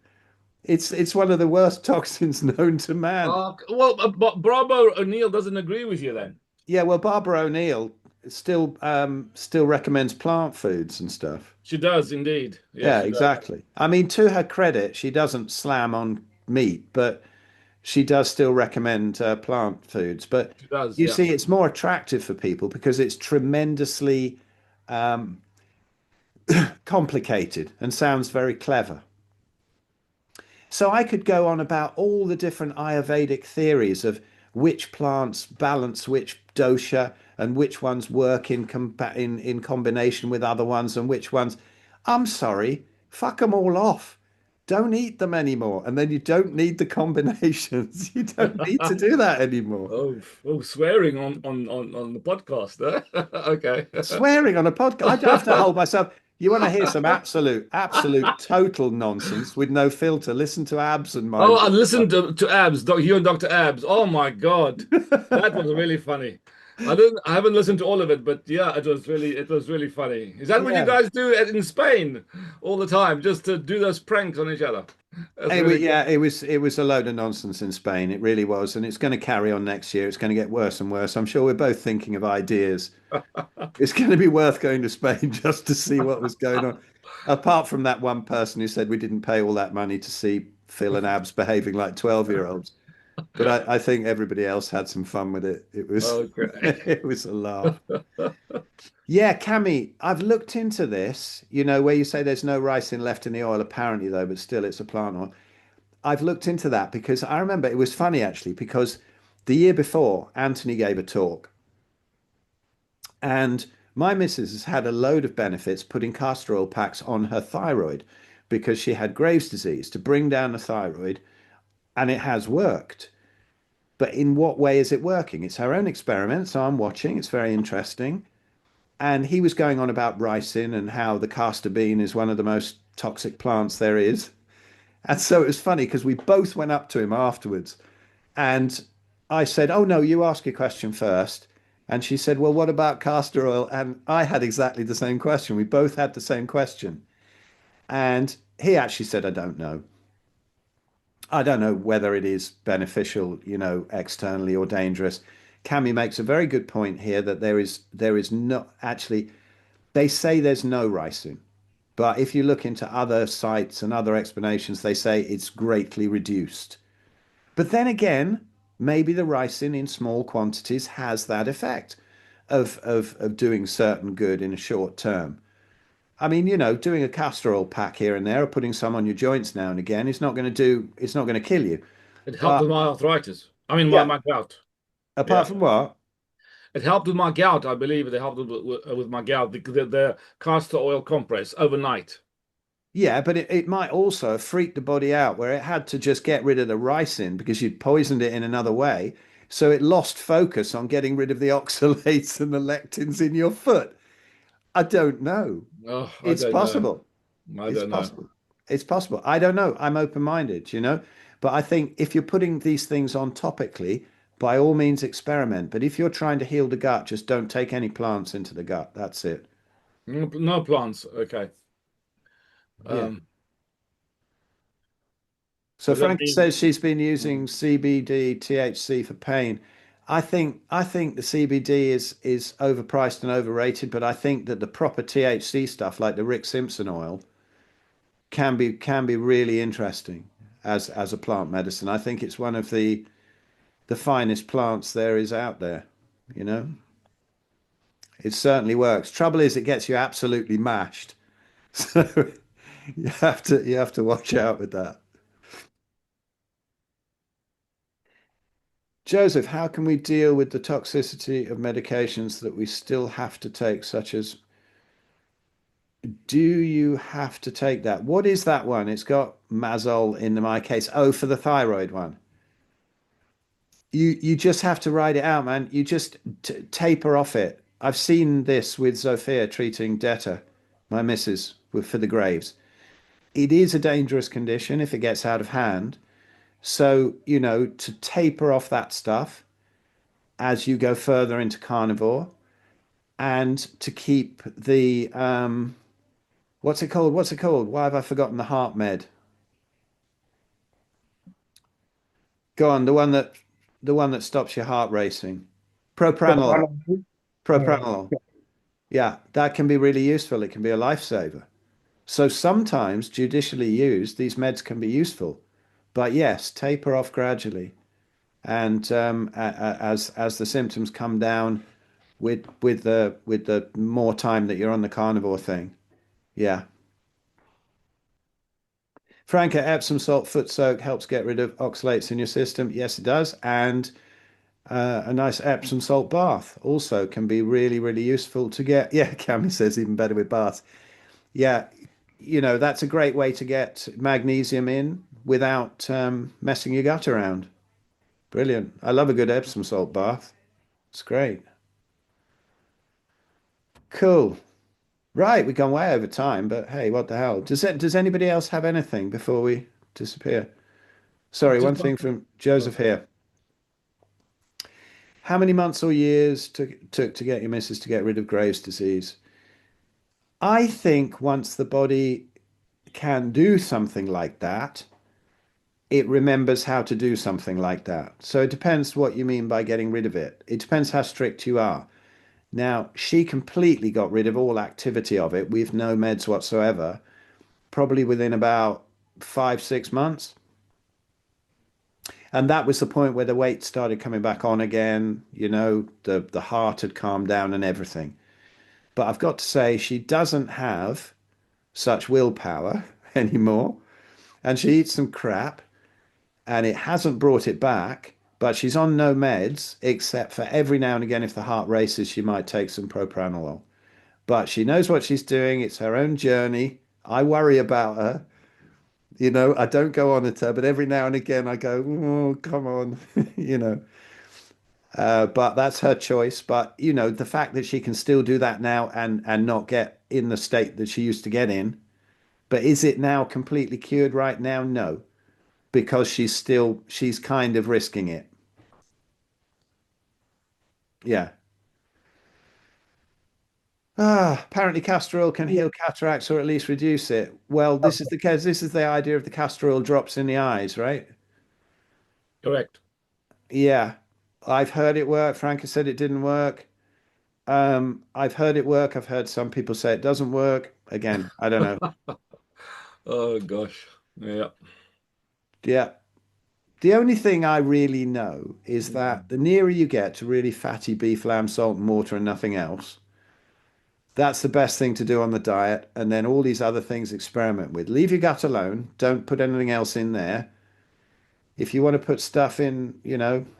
It's one of the worst toxins known to man. Well, but Bravo O'Neill doesn't agree with you then. Yeah, well, Barbara O'Neill still recommends plant foods and stuff. She does indeed. Yes, Yeah, she does. exactly. I mean, to her credit, she doesn't slam on meat, but she does still recommend plant foods. But She does, you yeah. see, it's more attractive for people because it's tremendously um, complicated and sounds very clever. So I could go on about all the different Ayurvedic theories of which plants balance which dosha and which ones work in combination with other ones and which ones. I'm sorry, fuck them all off. don't eat them anymore. And then you don't need the combinations. You don't need to do that anymore. Oh, swearing on the podcast, eh? Okay. Swearing on a podcast. I have to hold myself. You want to hear some absolute total nonsense with no filter? Listen to Abs and Oh, mine. I listened to Abs, you and Dr. Abs. Oh my God, that was really funny. I haven't listened to all of it, but yeah, it was really funny. Is that what you Yeah. guys do in Spain all the time, just to do those pranks on each other? That's really Yeah, it was a load of nonsense in Spain. It really was, and it's going to carry on next year. It's going to get worse and worse. I'm sure we're both thinking of ideas. It's going to be worth going to Spain just to see what was going on. Apart from that one person who said we didn't pay all that money to see Phil and Abs behaving like 12-year-olds. But I think everybody else had some fun with it. It was Okay. it was a laugh. Yeah, Cami, I've looked into this, where you say there's no ricin left in the oil, apparently though, but still it's a plant oil. I've looked into that because I remember it was funny actually, because the year before Anthony gave a talk and my missus has had a load of benefits putting castor oil packs on her thyroid because she had Graves' disease to bring down the thyroid, and it has worked. But in what way is it working? It's her own experiment, so I'm watching. It's very interesting. And he was going on about ricin and how the castor bean is one of the most toxic plants there is. And so it was funny because we both went up to him afterwards and I said, "Oh, no, you ask your question first." And she said, "Well, what about castor oil?" And I had exactly the same question. We both had the same question. And he actually said, "I don't know. I don't know whether it is beneficial, externally or dangerous." Cami makes a very good point here that there is no actually they say there's no ricin, but if you look into other sites and other explanations, they say it's greatly reduced. But then again, maybe the ricin in small quantities has that effect of doing certain good in a short term. I mean, doing a castor oil pack here and there or putting some on your joints now and again it's not going to kill you. It helped But with my arthritis. I mean, yeah, my gout. apart Yeah. from what? It helped with my gout. I believe it helped with my gout, the castor oil compress overnight. Yeah, but it might also have freaked the body out where it had to just get rid of the ricin because you'd poisoned it in another way. So it lost focus on getting rid of the oxalates and the lectins in your foot. I don't know. Oh, I It's don't know. possible. I It's don't know. possible. It's possible. I don't know. I'm open-minded. But I think if you're putting these things on topically, by all means experiment. But if you're trying to heal the gut, just don't take any plants into the gut. That's it. No plants. Okay. Yeah. Um, So but let Frankie me. says she's been using CBD, THC for pain. I think the CBD is overpriced and overrated, but I think that the proper THC stuff, like the Rick Simpson oil, can be really interesting as a plant medicine. I think it's one of the finest plants there is out there. You know, it certainly works. Trouble is, it gets you absolutely mashed, so you have to watch out with that. Joseph, how can we deal with the toxicity of medications that we still have to take, such as, do you have to take that? What is that one? It's got Mazol in my case. Oh, for the thyroid one. You just have to ride it out, man. You just taper off it. I've seen this with Zofia treating Detta, my missus, for the Graves. It is a dangerous condition if it gets out of hand. So, to taper off that stuff as you go further into carnivore, and to keep the what's it called? What's it called? Why have I forgotten the heart med? Go on, the one that stops your heart racing. Propranolol. Propranolol. Yeah. Yeah, that can be really useful. It can be a lifesaver. So sometimes judicially used, these meds can be useful. But yes, taper off gradually. And as the symptoms come down with the more time that you're on the carnivore thing. Yeah. Franca, Epsom salt foot soak helps get rid of oxalates in your system. Yes, it does. And a nice Epsom salt bath also can be really, really useful to get. Yeah, Cami says even better with baths. Yeah, that's a great way to get magnesium in without messing your gut around. Brilliant. I love a good Epsom salt bath. It's great. Cool. Right, we've gone way over time, but hey, what the hell? Does anybody else have anything before we disappear? Sorry, one Just thing from Joseph here. How many months or years took to get your missus to get rid of Graves' disease? I think once the body can do something like that, it remembers how to do something like that. So it depends what you mean by getting rid of it. It depends how strict you are. Now, she completely got rid of all activity of it with no meds whatsoever, probably within about 5, 6 months. And that was the point where the weight started coming back on again. The heart had calmed down and everything. But I've got to say, she doesn't have such willpower anymore. And she eats some crap, and it hasn't brought it back. But she's on no meds, except for every now and again, if the heart races, she might take some propranolol. But she knows what she's doing. It's her own journey. I worry about her. I don't go on at her, but every now and again I go, oh, come on, you know. But that's her choice. But the fact that she can still do that now and not get in the state that she used to get in. But is it now completely cured right now? No, because she's kind of risking it. Yeah. Apparently castor oil can heal cataracts or at least reduce it. Well, this is the case. This is the idea of the castor oil drops in the eyes, right? correct. Yeah. I've heard it work. Frank has said it didn't work. I've heard it work. I've heard some people say it doesn't work. Again, I don't know. Oh gosh. Yeah. Yeah. The only thing I really know is that the nearer you get to really fatty beef, lamb, salt, and water and nothing else, that's the best thing to do on the diet. And then all these other things experiment with. Leave your gut alone. Don't put anything else in there. If you want to put stuff in,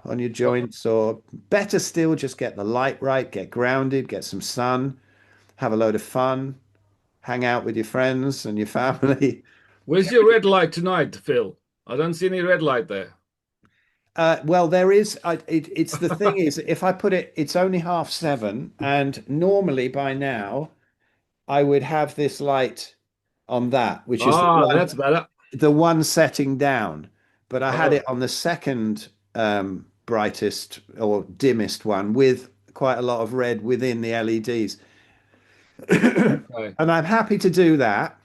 on your joints, or better still, just get the light right, get grounded, get some sun, have a load of fun, hang out with your friends and your family. Where's your red light tonight, Phil? I don't see any red light there. Well, there is. It's the thing is, if I put it, it's only 7:30, and normally by now I would have this light on that, which is Ah, that's better. the one setting down. But I had Oh, it on the second brightest or dimmest one with quite a lot of red within the LEDs. okay. And I'm happy to do that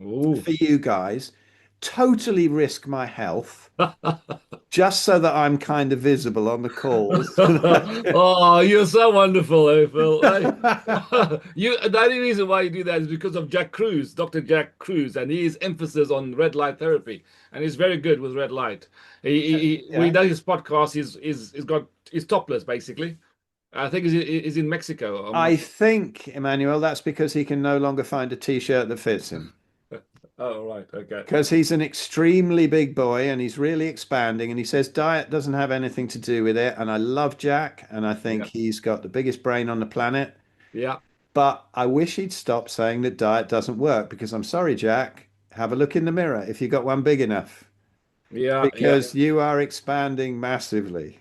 Ooh. for you guys. Totally risk my health just so that I'm kind of visible on the calls. Oh, you're so wonderful, Phil. The only reason why you do that is because of Jack Cruz, Dr. Jack Cruz, and his emphasis on red light therapy, and he's very good with red light. When he does his podcast, he's topless basically. I think he's in Mexico. I think, Emmanuel, that's because he can no longer find a t-shirt that fits him. Oh, right, okay. Because he's an extremely big boy and he's really expanding. And he says diet doesn't have anything to do with it. And I love Jack, and I think he's got the biggest brain on the planet. Yeah. But I wish he'd stop saying that diet doesn't work, because I'm sorry, Jack, have a look in the mirror if you got one big enough, Yeah, because you are expanding massively.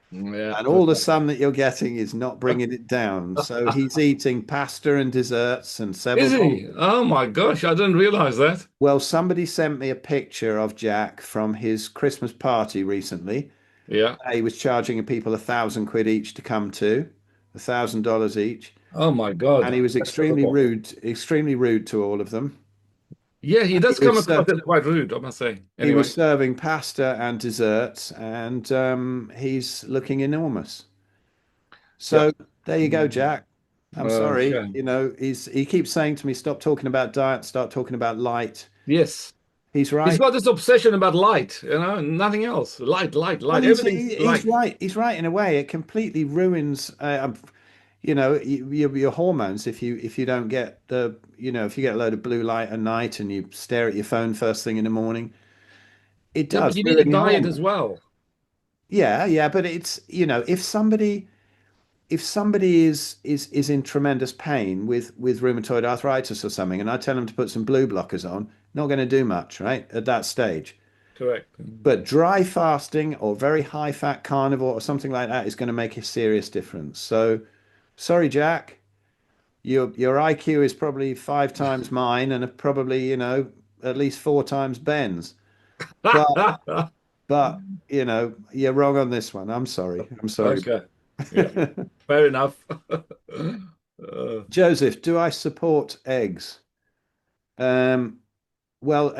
yeah. And all the sun that you're getting is not bringing it down. So he's eating pasta and desserts and several. Is he? Oh my gosh, I didn't realize that. Well, somebody sent me a picture of Jack from his Christmas party recently. Yeah. He was charging people £1,000 each to come to, $1,000 each. Oh my God. And he was extremely rude to all of them. Yeah, he does He come was across as quite rude, I must say. He Anyway. was serving pasta and desserts, and he's looking enormous. So there you go, Jack. I'm sorry. Okay. He keeps saying to me, stop talking about diet, start talking about light. Yes. He's right. He's got this obsession about light, nothing else. Light, light, light. Well, Everything's light. he's right. He's right in a way. It completely ruins, your hormones if you don't get if you get a load of blue light at night and you stare at your phone first thing in the morning. It Yeah, but does you need a ruin your diet as hormones. well. Yeah, but it's if somebody if somebody is in tremendous pain with rheumatoid arthritis or something, and I tell them to put some blue blockers on, not going to do much, right, at that stage. Correct. But dry fasting or very high fat carnivore or something like that is going to make a serious difference. So, sorry, Jack, your IQ is probably 5 times mine and probably, at least 4 times Ben's. But but you're wrong on this one. I'm sorry. I'm sorry. Okay. Yeah. Fair enough. Joseph, do I support eggs? Um, well,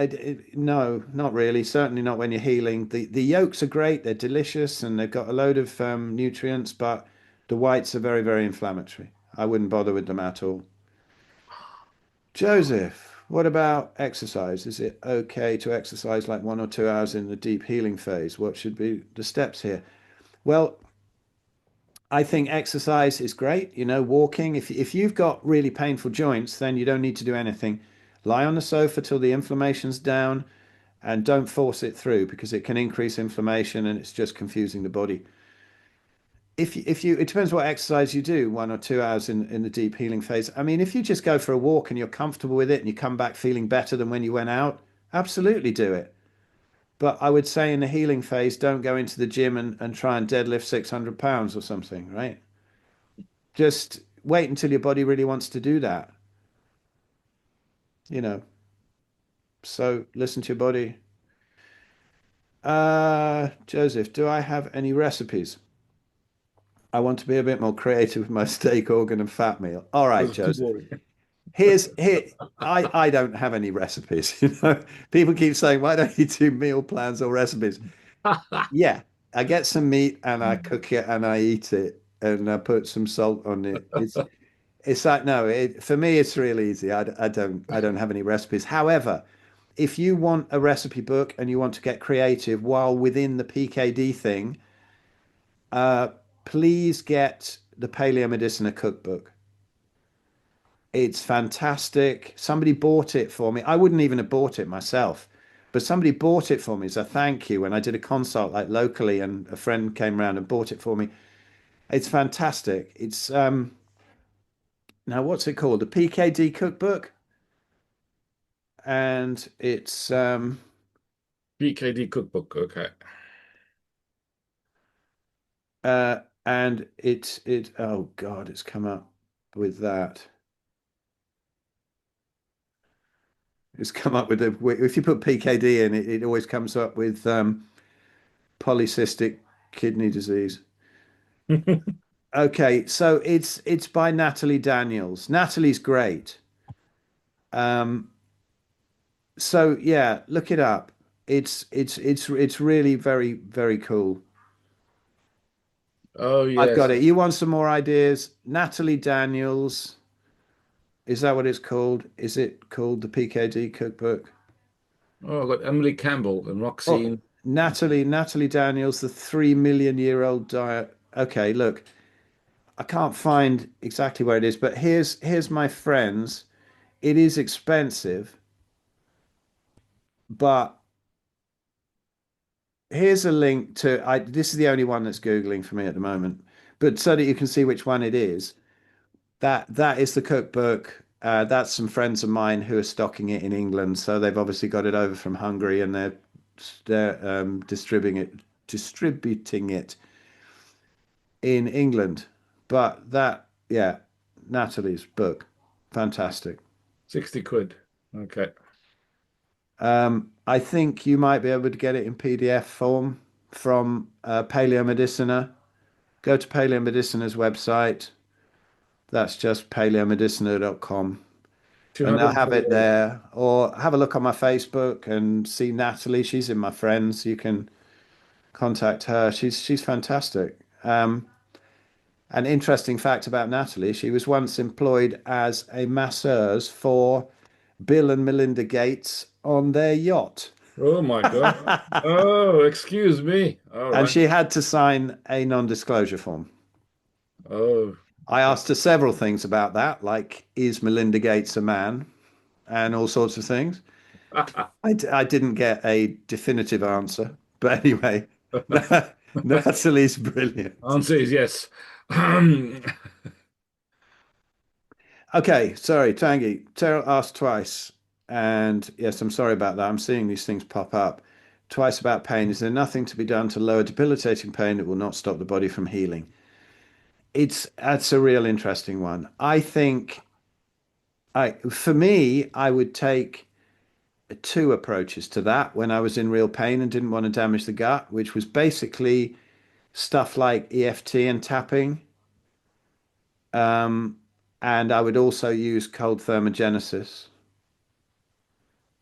no, not really. Certainly not when you're healing. The yolks are great. They're delicious and they've got a load of nutrients, but the whites are very, very inflammatory. I wouldn't bother with them at all. Joseph, what about exercise? Is it okay to exercise like 1 or 2 hours in the deep healing phase? What should be the steps here? Well, I think exercise is great. Walking. If you've got really painful joints, then you don't need to do anything. Lie on the sofa till the inflammation's down and don't force it through because it can increase inflammation and it's just confusing the body. It depends what exercise you do, 1 or 2 hours in the deep healing phase. I mean, if you just go for a walk and you're comfortable with it and you come back feeling better than when you went out, absolutely do it. But I would say in the healing phase, don't go into the gym and try and deadlift 600 pounds or something, right? Just wait until your body really wants to do that, you know. So listen to your body. Joseph, do I have any recipes? I want to be a bit more creative with my steak, organ, and fat meal. All right, Joseph. Here I don't have any recipes. People keep saying, why don't you do meal plans or recipes? Yeah, I get some meat and I cook it and I eat it and I put some salt on it. It's like no, for me it's real easy. I don't have any recipes. However, if you want a recipe book and you want to get creative while within the PKD thing, uh, please get the Paleo Medicina cookbook. It's fantastic. Somebody bought it for me. I wouldn't even have bought it myself, but somebody bought it for me as a thank you when I did a consult like locally, and a friend came around and bought it for me. It's fantastic. It's now what's it called? The PKD cookbook, and it's PKD cookbook. Okay. and it oh God, it's come up with that. It's come up with if you put PKD in it, it always comes up with polycystic kidney disease. Okay, so it's by Natalie Daniels. Natalie's great. Um, so yeah, look it up. It's really very, very cool. Oh I've got yes. it. You want some more ideas? Natalie Daniels. Is that what it's called? Is it called the PKD cookbook? Oh, I've got Emily Campbell and Oh, Roxine. Natalie Daniels, the 3 million-year-old diet. Okay, look, I can't find exactly where it is, but here's my friends. It is expensive, but here's a link to this is the only one that's Googling for me at the moment. But so that you can see which one it is, that is the cookbook. That's some friends of mine who are stocking it in England, so they've obviously got it over from Hungary and they're distributing it in England. But that, yeah, Natalie's book, fantastic. 60 quid. Okay. I think you might be able to get it in PDF form from Paleo Medicina. Go to Paleo Medicina's website. That's just paleomedicina.com. And they'll have it 248. there. Or have a look on my Facebook and see Natalie. She's in my friends. You can contact her. She's fantastic. An interesting fact about Natalie, she was once employed as a masseuse for Bill and Melinda Gates on their yacht. Oh my God. Oh, excuse me. All And right. she had to sign a non-disclosure form. Oh. I asked her several things about that, like, is Melinda Gates a man? And all sorts of things. I didn't get a definitive answer. But anyway, Natalie's brilliant. Answer is yes. Okay, sorry, Tangi. Terrell asked twice, and yes, I'm sorry about that. I'm seeing these things pop up twice about pain. Is there nothing to be done to lower debilitating pain that will not stop the body from healing? That's a real interesting one. I think for me, I would take two approaches to that when I was in real pain and didn't want to damage the gut, which was basically stuff like EFT and tapping. Um, and I would also use cold thermogenesis.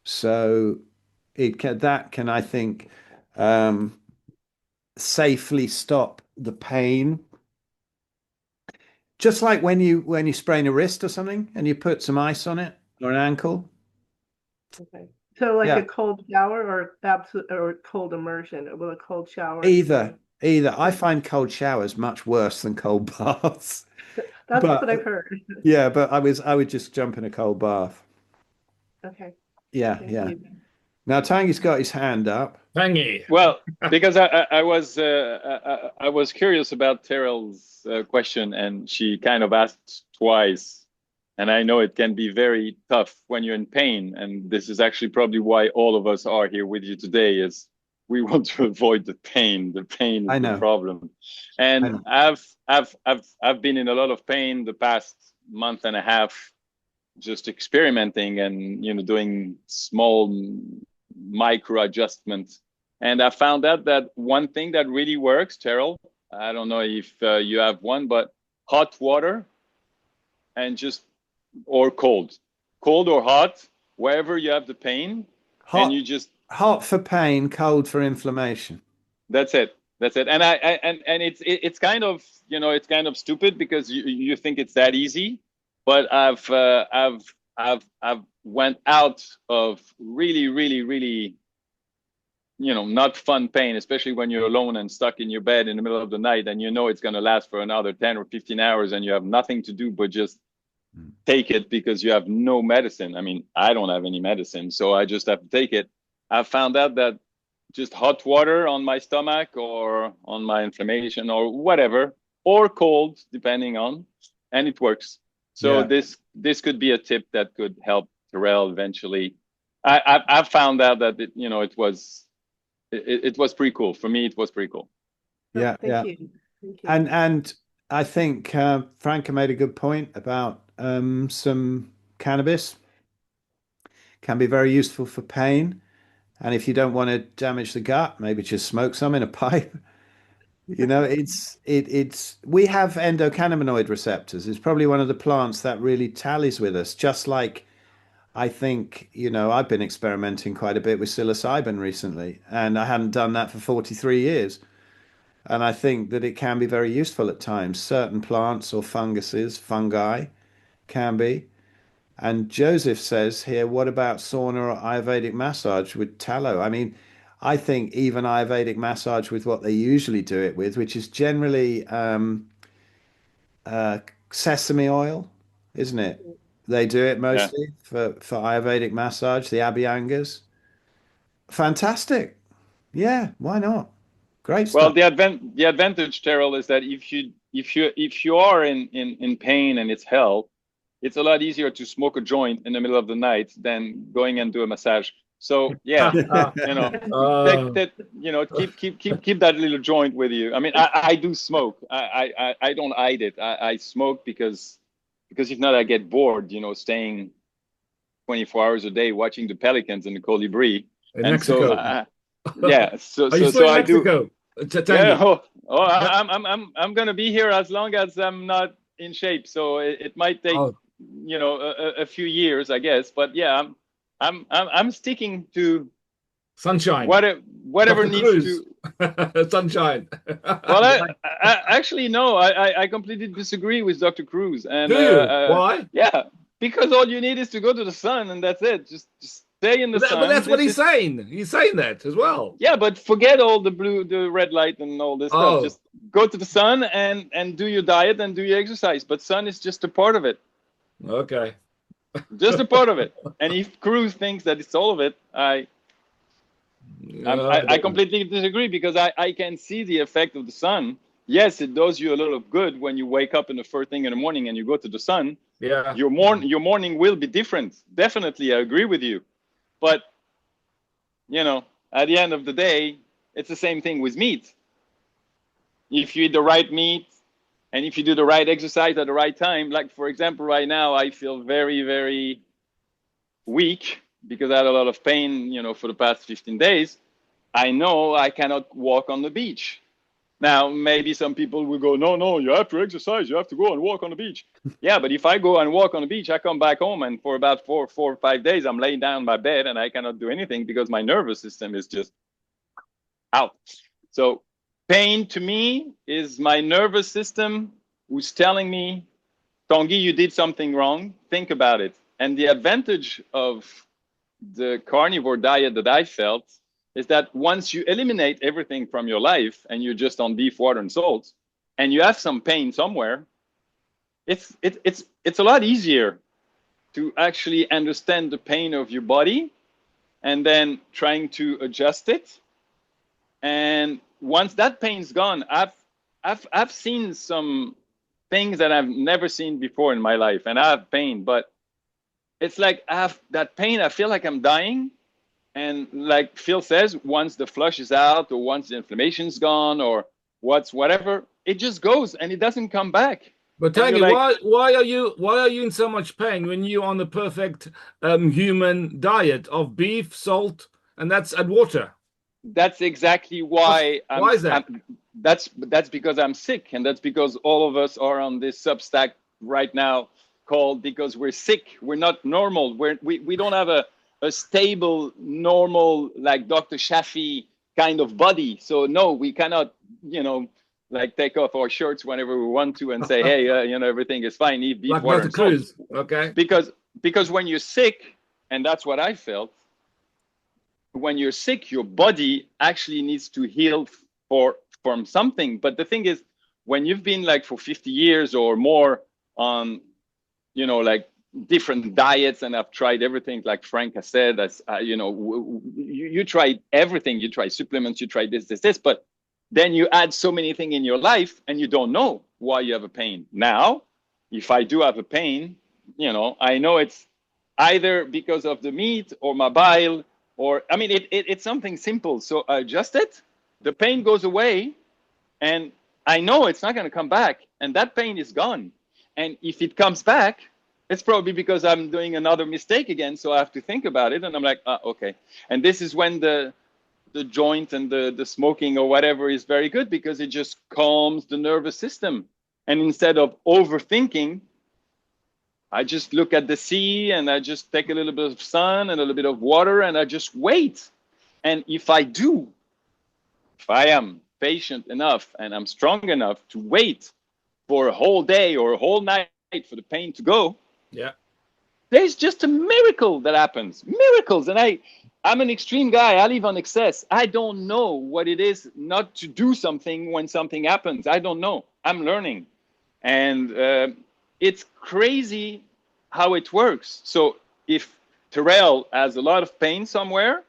So that can, I think, um, safely stop the pain. Just like when you sprain a wrist or something and you put some ice on it or an ankle. Okay. So like Yeah, a cold shower or absolute or cold immersion? Will a cold shower? either. I find cold showers much worse than cold baths. That's what I've But heard. yeah, but I would just jump in a cold bath. Okay. Yeah, Thank yeah. you. Now Tangi's got his hand up. Tangy. Well, because I was curious about Terrell's question, and she kind of asked twice, and I know it can be very tough when you're in pain, and this is actually probably why all of us are here with you today, is we want to avoid the pain. The pain I is the know. problem, I and know. I've been in a lot of pain the past month and a half, just experimenting and doing small micro adjustments. And I found out that one thing that really works, Terrell, I don't know if you have one, but hot water and just, or cold or hot, wherever you have the pain, and Hot you just, hot for pain, cold for inflammation. that's it. That's it. And and it's kind of, it's kind of stupid because you think it's that easy, but I've went out of really, really, really, not fun pain, especially when you're alone and stuck in your bed in the middle of the night and it's going to last for another 10 or 15 hours and you have nothing to do but just take it because you have no medicine. I mean, I don't have any medicine, so I just have to take it. I found out that just hot water on my stomach or on my inflammation or whatever, or cold, depending on, and it works. So Yeah. this could be a tip that could help Terrell eventually. I found out that it was pretty cool. For me, it was pretty cool. Yeah, Thank yeah. you. Thank you. And I think Franca made a good point about some cannabis can be very useful for pain. And if you don't want to damage the gut, maybe just smoke some in a pipe. It's we have endocannabinoid receptors. It's probably one of the plants that really tallies with us, just like I think, I've been experimenting quite a bit with psilocybin recently, and I hadn't done that for 43 years. And I think that it can be very useful at times. Certain plants or fungi can be. And Joseph says here, what about sauna or Ayurvedic massage with tallow? I mean, I think even Ayurvedic massage with what they usually do it with, which is generally uh, sesame oil, isn't it? They do it Yeah. mostly for Ayurvedic massage, the Abhyangas. Fantastic. Yeah, why not? Great Well, stuff. the advantage, Terrell, is that if you are in pain and it's hell, it's a lot easier to smoke a joint in the middle of the night than going and do a massage. So yeah, take that, keep that little joint with you. I mean, I do smoke. I don't hide it. I smoke because if not, I get bored. Staying 24 hours a day watching the pelicans and the colibri. In And so Mexico. yeah, Are you still in I do. Mexico? Yeah. Tangy. I'm gonna be here as long as I'm not in shape. So it might take Oh, a few years, I guess. But yeah, I'm sticking to sunshine. whatever Dr. needs Cruz. to. Sunshine. Well, I actually no, I completely disagree with Dr. Cruz. And Do you? Why? yeah, because all you need is to go to the sun, and that's it. Just stay in the But sun. that's what he's This is saying. He's saying that as well. Yeah, but forget all the red light and all this stuff. Oh, Just go to the sun and do your diet and do your exercise. But sun is just a part of it, okay. just a part of it. And if Cruz thinks that it's all of it, I completely disagree because I can see the effect of the sun yes, it does you a lot of good when you wake up in the first thing in the morning and you go to the sun. Yeah. Your morning will be different. Definitely, I agree with you. But at the end of the day, it's the same thing with meat. If you eat the right meat and if you do the right exercise at the right time, like for example, right now I feel very, very weak because I had a lot of pain, for the past 15 days. I know I cannot walk on the beach. Now, maybe some people will go, no, you have to exercise. You have to go and walk on the beach. Yeah, but if I go and walk on the beach, I come back home and for about 4 or 5 days, I'm laying down in my bed and I cannot do anything because my nervous system is just out. So pain to me is my nervous system who's telling me, Tanguy, you did something wrong. Think about it. And the advantage of the carnivore diet that I felt is that once you eliminate everything from your life and you're just on beef, water, and salt, and you have some pain somewhere, it's a lot easier to actually understand the pain of your body and then trying to adjust it. And once that pain's gone, I've seen some things that I've never seen before in my life, and I have pain, but it's like I have that pain. I feel like I'm dying. And like Phil says, once the flush is out or once the inflammation's gone or whatever, it just goes and it doesn't come back. But Tanguy, like, why are you in so much pain when you're on the perfect human diet of beef, salt, and water? That's exactly why. Why is that? That's because I'm sick, and that's because all of us are on this Substack right now called because we're sick. We're not normal. We don't have a stable, normal, like Dr. Shafi kind of body. So no, we cannot, like take off our shirts whenever we want to and say, hey, everything is fine. Eat beef, like water, and salt. Okay. Because when you're sick, and that's what I felt, when you're sick, your body actually needs to heal from something. But the thing is, when you've been like for 50 years or more on, like different diets, and I've tried everything, like Frank has said, as you tried everything. You try supplements, you try this, but then you add so many things in your life and you don't know why you have a pain. Now, if I do have a pain, I know it's either because of the meat or my bile, or it's something simple. So I adjust it, the pain goes away, and I know it's not going to come back, and that pain is gone. And if it comes back, it's probably because I'm doing another mistake again, so I have to think about it, and I'm like, okay. And this is when the joint and the smoking or whatever is very good, because it just calms the nervous system. And instead of overthinking, I just look at the sea and I just take a little bit of sun and a little bit of water and I just wait. And if I am patient enough and I'm strong enough to wait for a whole day or a whole night for the pain to go, yeah, there's just a miracle that happens. Miracles. And I'm an extreme guy. I live on excess. I don't know what it is not to do something when something happens. I don't know. I'm learning. And it's crazy how it works. So if Terrell has a lot of pain somewhere,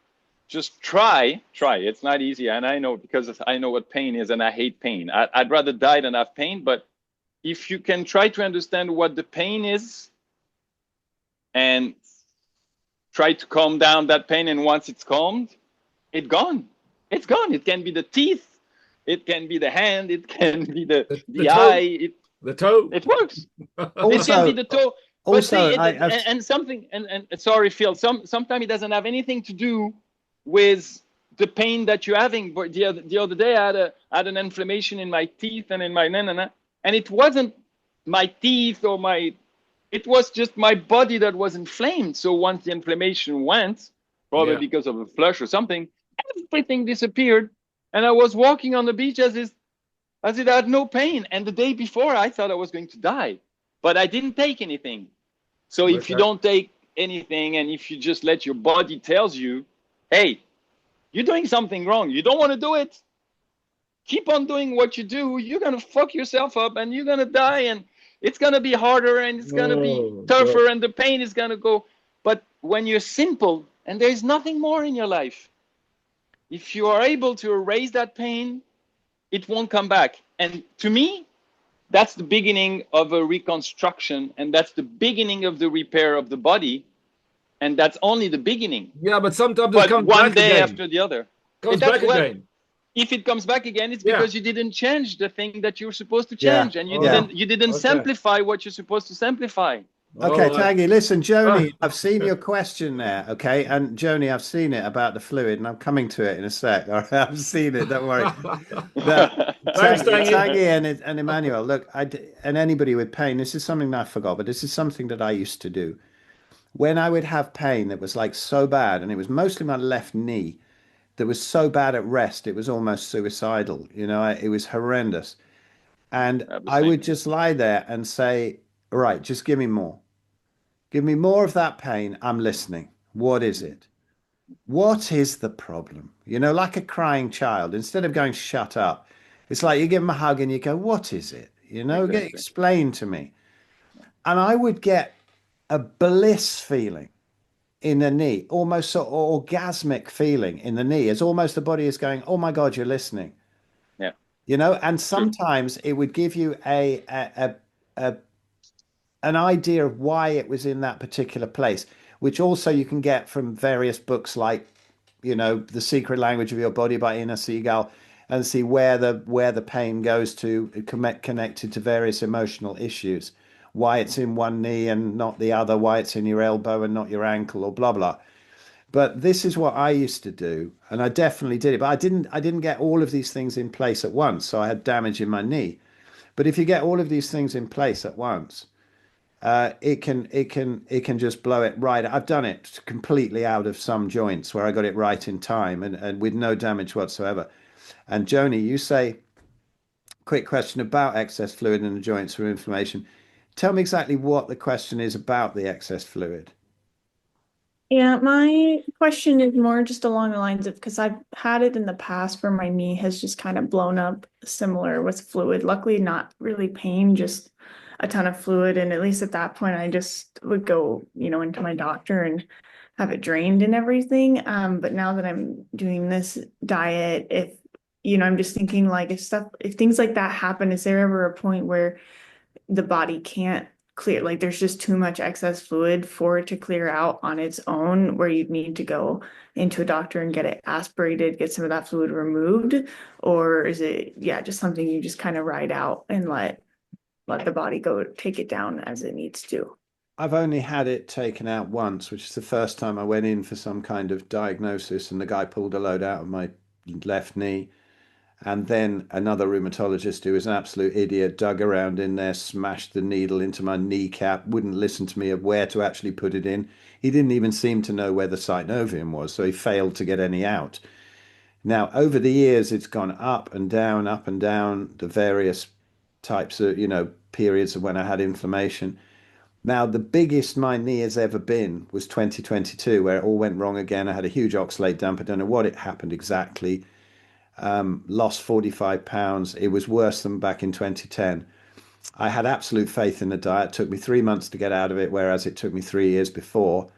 just try. It's not easy. And I know, because I know what pain is and I hate pain. I'd rather die than have pain. But if you can try to understand what the pain is and try to calm down that pain, and once it's calmed, it's gone. It's gone. It can be the teeth. It can be the hand. It can be the eye. The toe. It works. Also, it can be the toe. But also, see, and sorry, Phil. Sometimes it doesn't have anything to do with the pain that you're having. But the other day, I had an inflammation in my teeth and in my and it wasn't my teeth or it was just my body that was inflamed. So once the inflammation went, probably because of a flush or something, everything disappeared, and I was walking on the beach as it had no pain. And the day before, I thought I was going to die, but I didn't take anything. So if you don't take anything, and if you just let your body tells you, hey, you're doing something wrong, you don't want to do it, keep on doing what you do, you're going to fuck yourself up and you're going to die, and it's going to be harder and it's going to be tougher and the pain is going to go. But when you're simple and there's nothing more in your life, if you are able to erase that pain, it won't come back. And to me, that's the beginning of a reconstruction, and that's the beginning of the repair of the body, and that's only the beginning. Yeah, but sometimes it But comes one back day again. after the other. Comes That's back what, again. if it comes back again, it's Yeah. because you didn't change the thing that you're supposed to Yeah. change, and you Yeah. didn't Okay. simplify what you're supposed to simplify. Okay, All right. Taggy, listen, Joni, Ah. I've seen your question there, okay? And Joni, I've seen it about the fluid, and I'm coming to it in a sec. All right, I've seen it, don't worry. Thanks, Tangy. Taggy and Emmanuel, look, and anybody with pain, this is something that I forgot, but this is something that I used to do. When I would have pain that was like so bad, and it was mostly my left knee, that was so bad at rest, it was almost suicidal. You know, it was horrendous. And I would just lie there and say, right, just give me more. Give me more of that pain. I'm listening. What is it? What is the problem? You know, like a crying child, instead of going, shut up, it's like you give them a hug and you go, what is it? You know, Exactly. explain to me. And I would get a bliss feeling in the knee, almost sort of orgasmic feeling in the knee, as almost the body is going, oh my God, you're listening. Yeah. You know, and sometimes it would give you a an idea of why it was in that particular place, which also you can get from various books like, you know, The Secret Language of Your Body by Ina Seagal, and see where the pain goes to, connected to various emotional issues, why it's in one knee and not the other, why it's in your elbow and not your ankle, or blah blah. But this is what I used to do, and I definitely did it. But I didn't get all of these things in place at once, so I had damage in my knee. But if you get all of these things in place at once, it can just blow it right. I've done it completely out of some joints where I got it right in time and with no damage whatsoever. And Joni, you say, quick question about excess fluid in the joints for inflammation. Tell me exactly what the question is about the excess fluid. Yeah, my question is more just along the lines of, because I've had it in the past where my knee has just kind of blown up similar with fluid. Luckily, not really pain, just a ton of fluid. And at least at that point, I just would go, into my doctor and have it drained and everything. But now that I'm doing this diet, if, I'm just thinking like if things like that happen, is there ever a point where the body can't clear, like there's just too much excess fluid for it to clear out on its own, where you'd need to go into a doctor and get it aspirated, get some of that fluid removed? Or is it, just something you just kind of ride out and let the body go take it down as it needs to? I've only had it taken out once, which is the first time I went in for some kind of diagnosis, and the guy pulled a load out of my left knee. And then another rheumatologist who was an absolute idiot dug around in there, smashed the needle into my kneecap, wouldn't listen to me of where to actually put it in. He didn't even seem to know where the synovium was, so he failed to get any out. Now, over the years, it's gone up and down, the various types of, periods of when I had inflammation. Now, the biggest my knee has ever been was 2022, where it all went wrong again. I had a huge oxalate dump. I don't know what it happened exactly. Lost 45 pounds. It was worse than back in 2010. I had absolute faith in the diet. It took me 3 months to get out of it, whereas it took me 3 years before.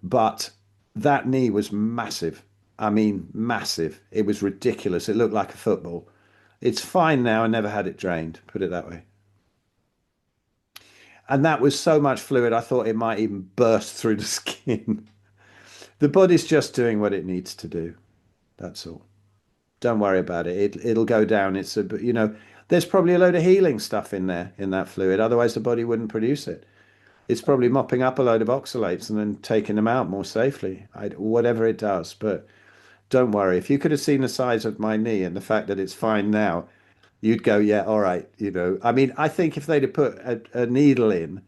But that knee was massive. I mean, massive. It was ridiculous. It looked like a football. It's fine now. I never had it drained, put it that way. And that was so much fluid, I thought it might even burst through the skin. The body's just doing what it needs to do. That's all. Don't worry about it. It'll go down. There's probably a load of healing stuff in there, in that fluid. Otherwise, the body wouldn't produce it. It's probably mopping up a load of oxalates and then taking them out more safely. Whatever it does. But don't worry. If you could have seen the size of my knee and the fact that it's fine now, you'd go, yeah, all right. I mean, I think if they'd have put a needle in,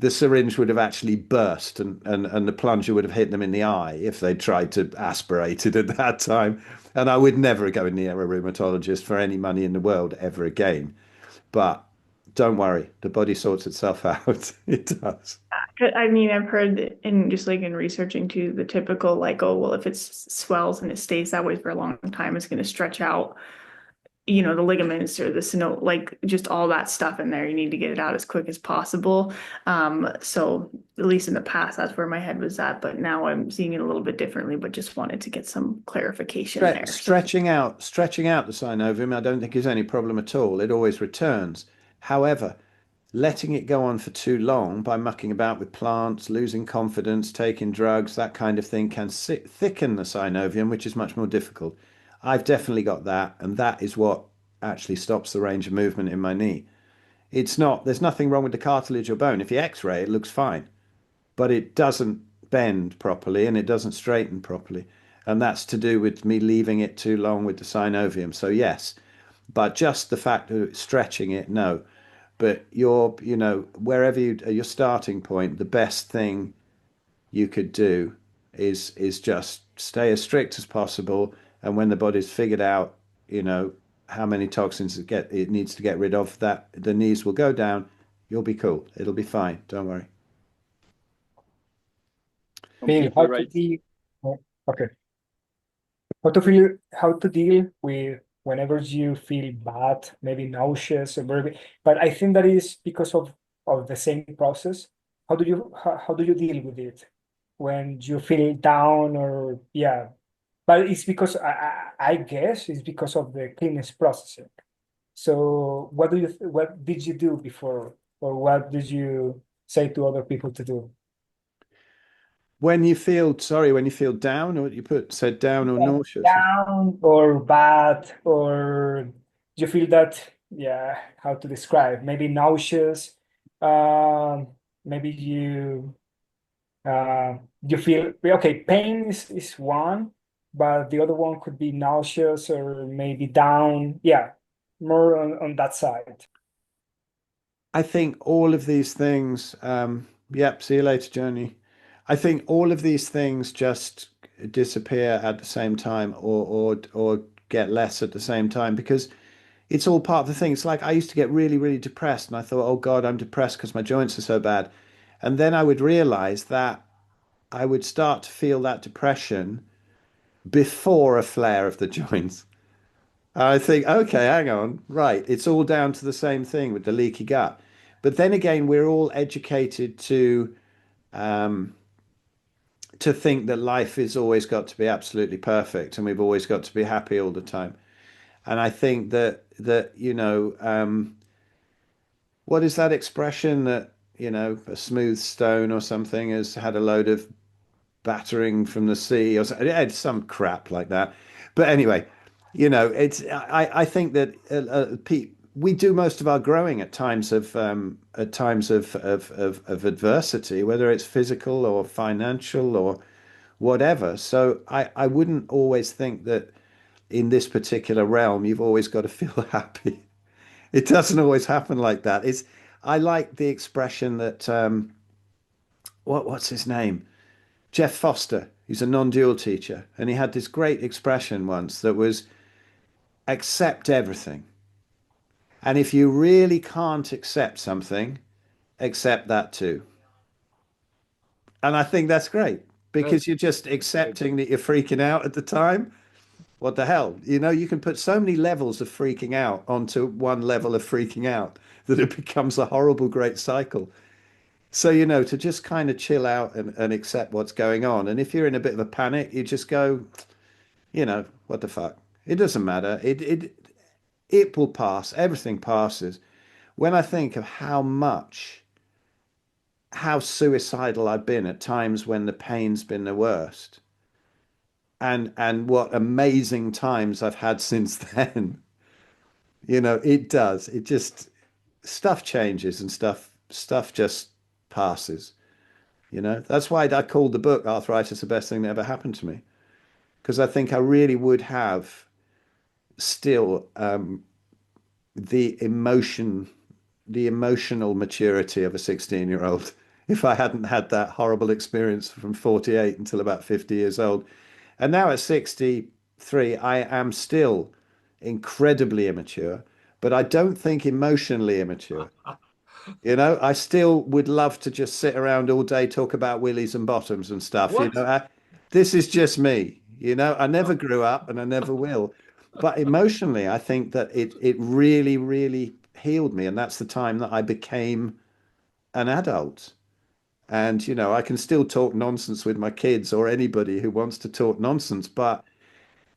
the syringe would have actually burst and the plunger would have hit them in the eye if they tried to aspirate it at that time. And I would never go near a rheumatologist for any money in the world ever again. But don't worry, the body sorts itself out. It does. I mean, I've heard in just like in researching too, the typical like, oh, well, if it swells and it stays that way for a long time, it's going to stretch out, the ligaments or the syno, like just all that stuff in there. You need to get it out as quick as possible. So at least in the past, that's where my head was at. But now I'm seeing it a little bit differently, but just wanted to get some clarification there. Stretching out the synovium, I don't think is any problem at all. It always returns. However, letting it go on for too long by mucking about with plants, losing confidence, taking drugs, that kind of thing can thicken the synovium, which is much more difficult. I've definitely got that, and that is what actually stops the range of movement in my knee. There's nothing wrong with the cartilage or bone. If you x-ray, it looks fine, but it doesn't bend properly and it doesn't straighten properly. And that's to do with me leaving it too long with the synovium. So yes, but just the fact of stretching it, no. But wherever your starting point, the best thing you could do is just stay as strict as possible. And when the body's figured out, you know, how many toxins it needs to get rid of, that the knees will go down. You'll be cool. It'll be fine. Don't worry. Being Completely how to right. deal. Oh, okay. How to deal with whenever you feel bad, maybe nauseous or very, but I think that is because of the same process. How do you deal with it when you feel down or yeah? But it's because I guess it's because of the cleanness processing. So what did you do before, or what did you say to other people to do? When you feel down, or you said down or Yeah, nauseous. down or bad, or you feel that, yeah, how to describe? Maybe nauseous. Um, maybe you feel okay. Pain is one, but the other one could be nauseous or maybe down. Yeah, more on that side. I think all of these things, yep, see you later, Journey. I think all of these things just disappear at the same time or get less at the same time because it's all part of the thing. It's like I used to get really, really depressed and I thought, oh God, I'm depressed because my joints are so bad. And then I would realize that I would start to feel that depression before a flare of the joints. I think, okay, hang on. Right. It's all down to the same thing with the leaky gut. But then again, we're all educated um, to think that life has always got to be absolutely perfect and we've always got to be happy all the time. And I think that what is that expression that, a smooth stone or something has had a load of battering from the sea or something. It's some crap like that. But anyway, I think that we do most of our growing at times of adversity, whether it's physical or financial or whatever. So I wouldn't always think that in this particular realm you've always got to feel happy. It doesn't always happen like that. I like the expression that what's his name? Jeff Foster, he's a non-dual teacher, and he had this great expression once that was accept everything. And if you really can't accept something, accept that too. And I think that's great because you're just accepting that you're freaking out at the time. What the hell? You can put so many levels of freaking out onto one level of freaking out that it becomes a horrible, great cycle. So, to just kind of chill out and accept what's going on. And if you're in a bit of a panic, you just go, what the fuck? It doesn't matter. It will pass. Everything passes. When I think of how suicidal I've been at times when the pain's been the worst, and what amazing times I've had since then, it does. It just stuff changes and stuff just passes. That's why I called the book Arthritis the best thing that ever happened to me. Because I think I really would have still the emotion, the emotional maturity of a 16-year-old if I hadn't had that horrible experience from 48 until about 50 years old. And now at 63, I am still incredibly immature, but I don't think emotionally immature. I still would love to just sit around all day, talk about willies and bottoms and stuff. What? This is just me. I never grew up and I never will. but emotionally, I think that it really, really healed me. And that's the time that I became an adult. And, you know, I can still talk nonsense with my kids or anybody who wants to talk nonsense, but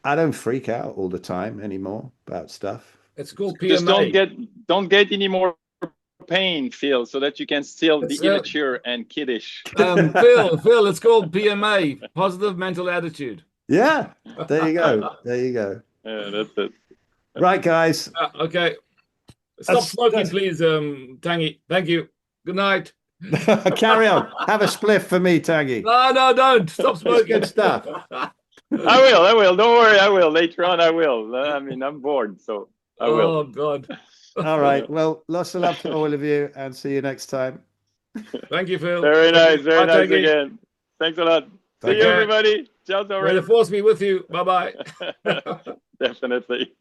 I don't freak out all the time anymore about stuff. It's called Just PMA. don't get any more pain, Phil, so that you can still be It's, immature and kiddish. Phil, it's called PMA, positive mental attitude. Yeah, there you go. There you go. Yeah, that's it. Right, guys. Okay. Stop smoking, please, Tangy. Thank you. Good night. Carry on. Have a spliff for me, Tangy. No, don't. Stop smoking. Good stuff. I will. Don't worry, I will. Later on, I will. I mean, I'm bored, so I will. Oh, God. All right. Well, lots of love to all of you, and see you next time. Thank you, Phil. Very nice. Very Bye, nice Tangy. again. Thanks a lot. See you, everybody. Ciao, May the force be with you. Bye-bye. Definitely.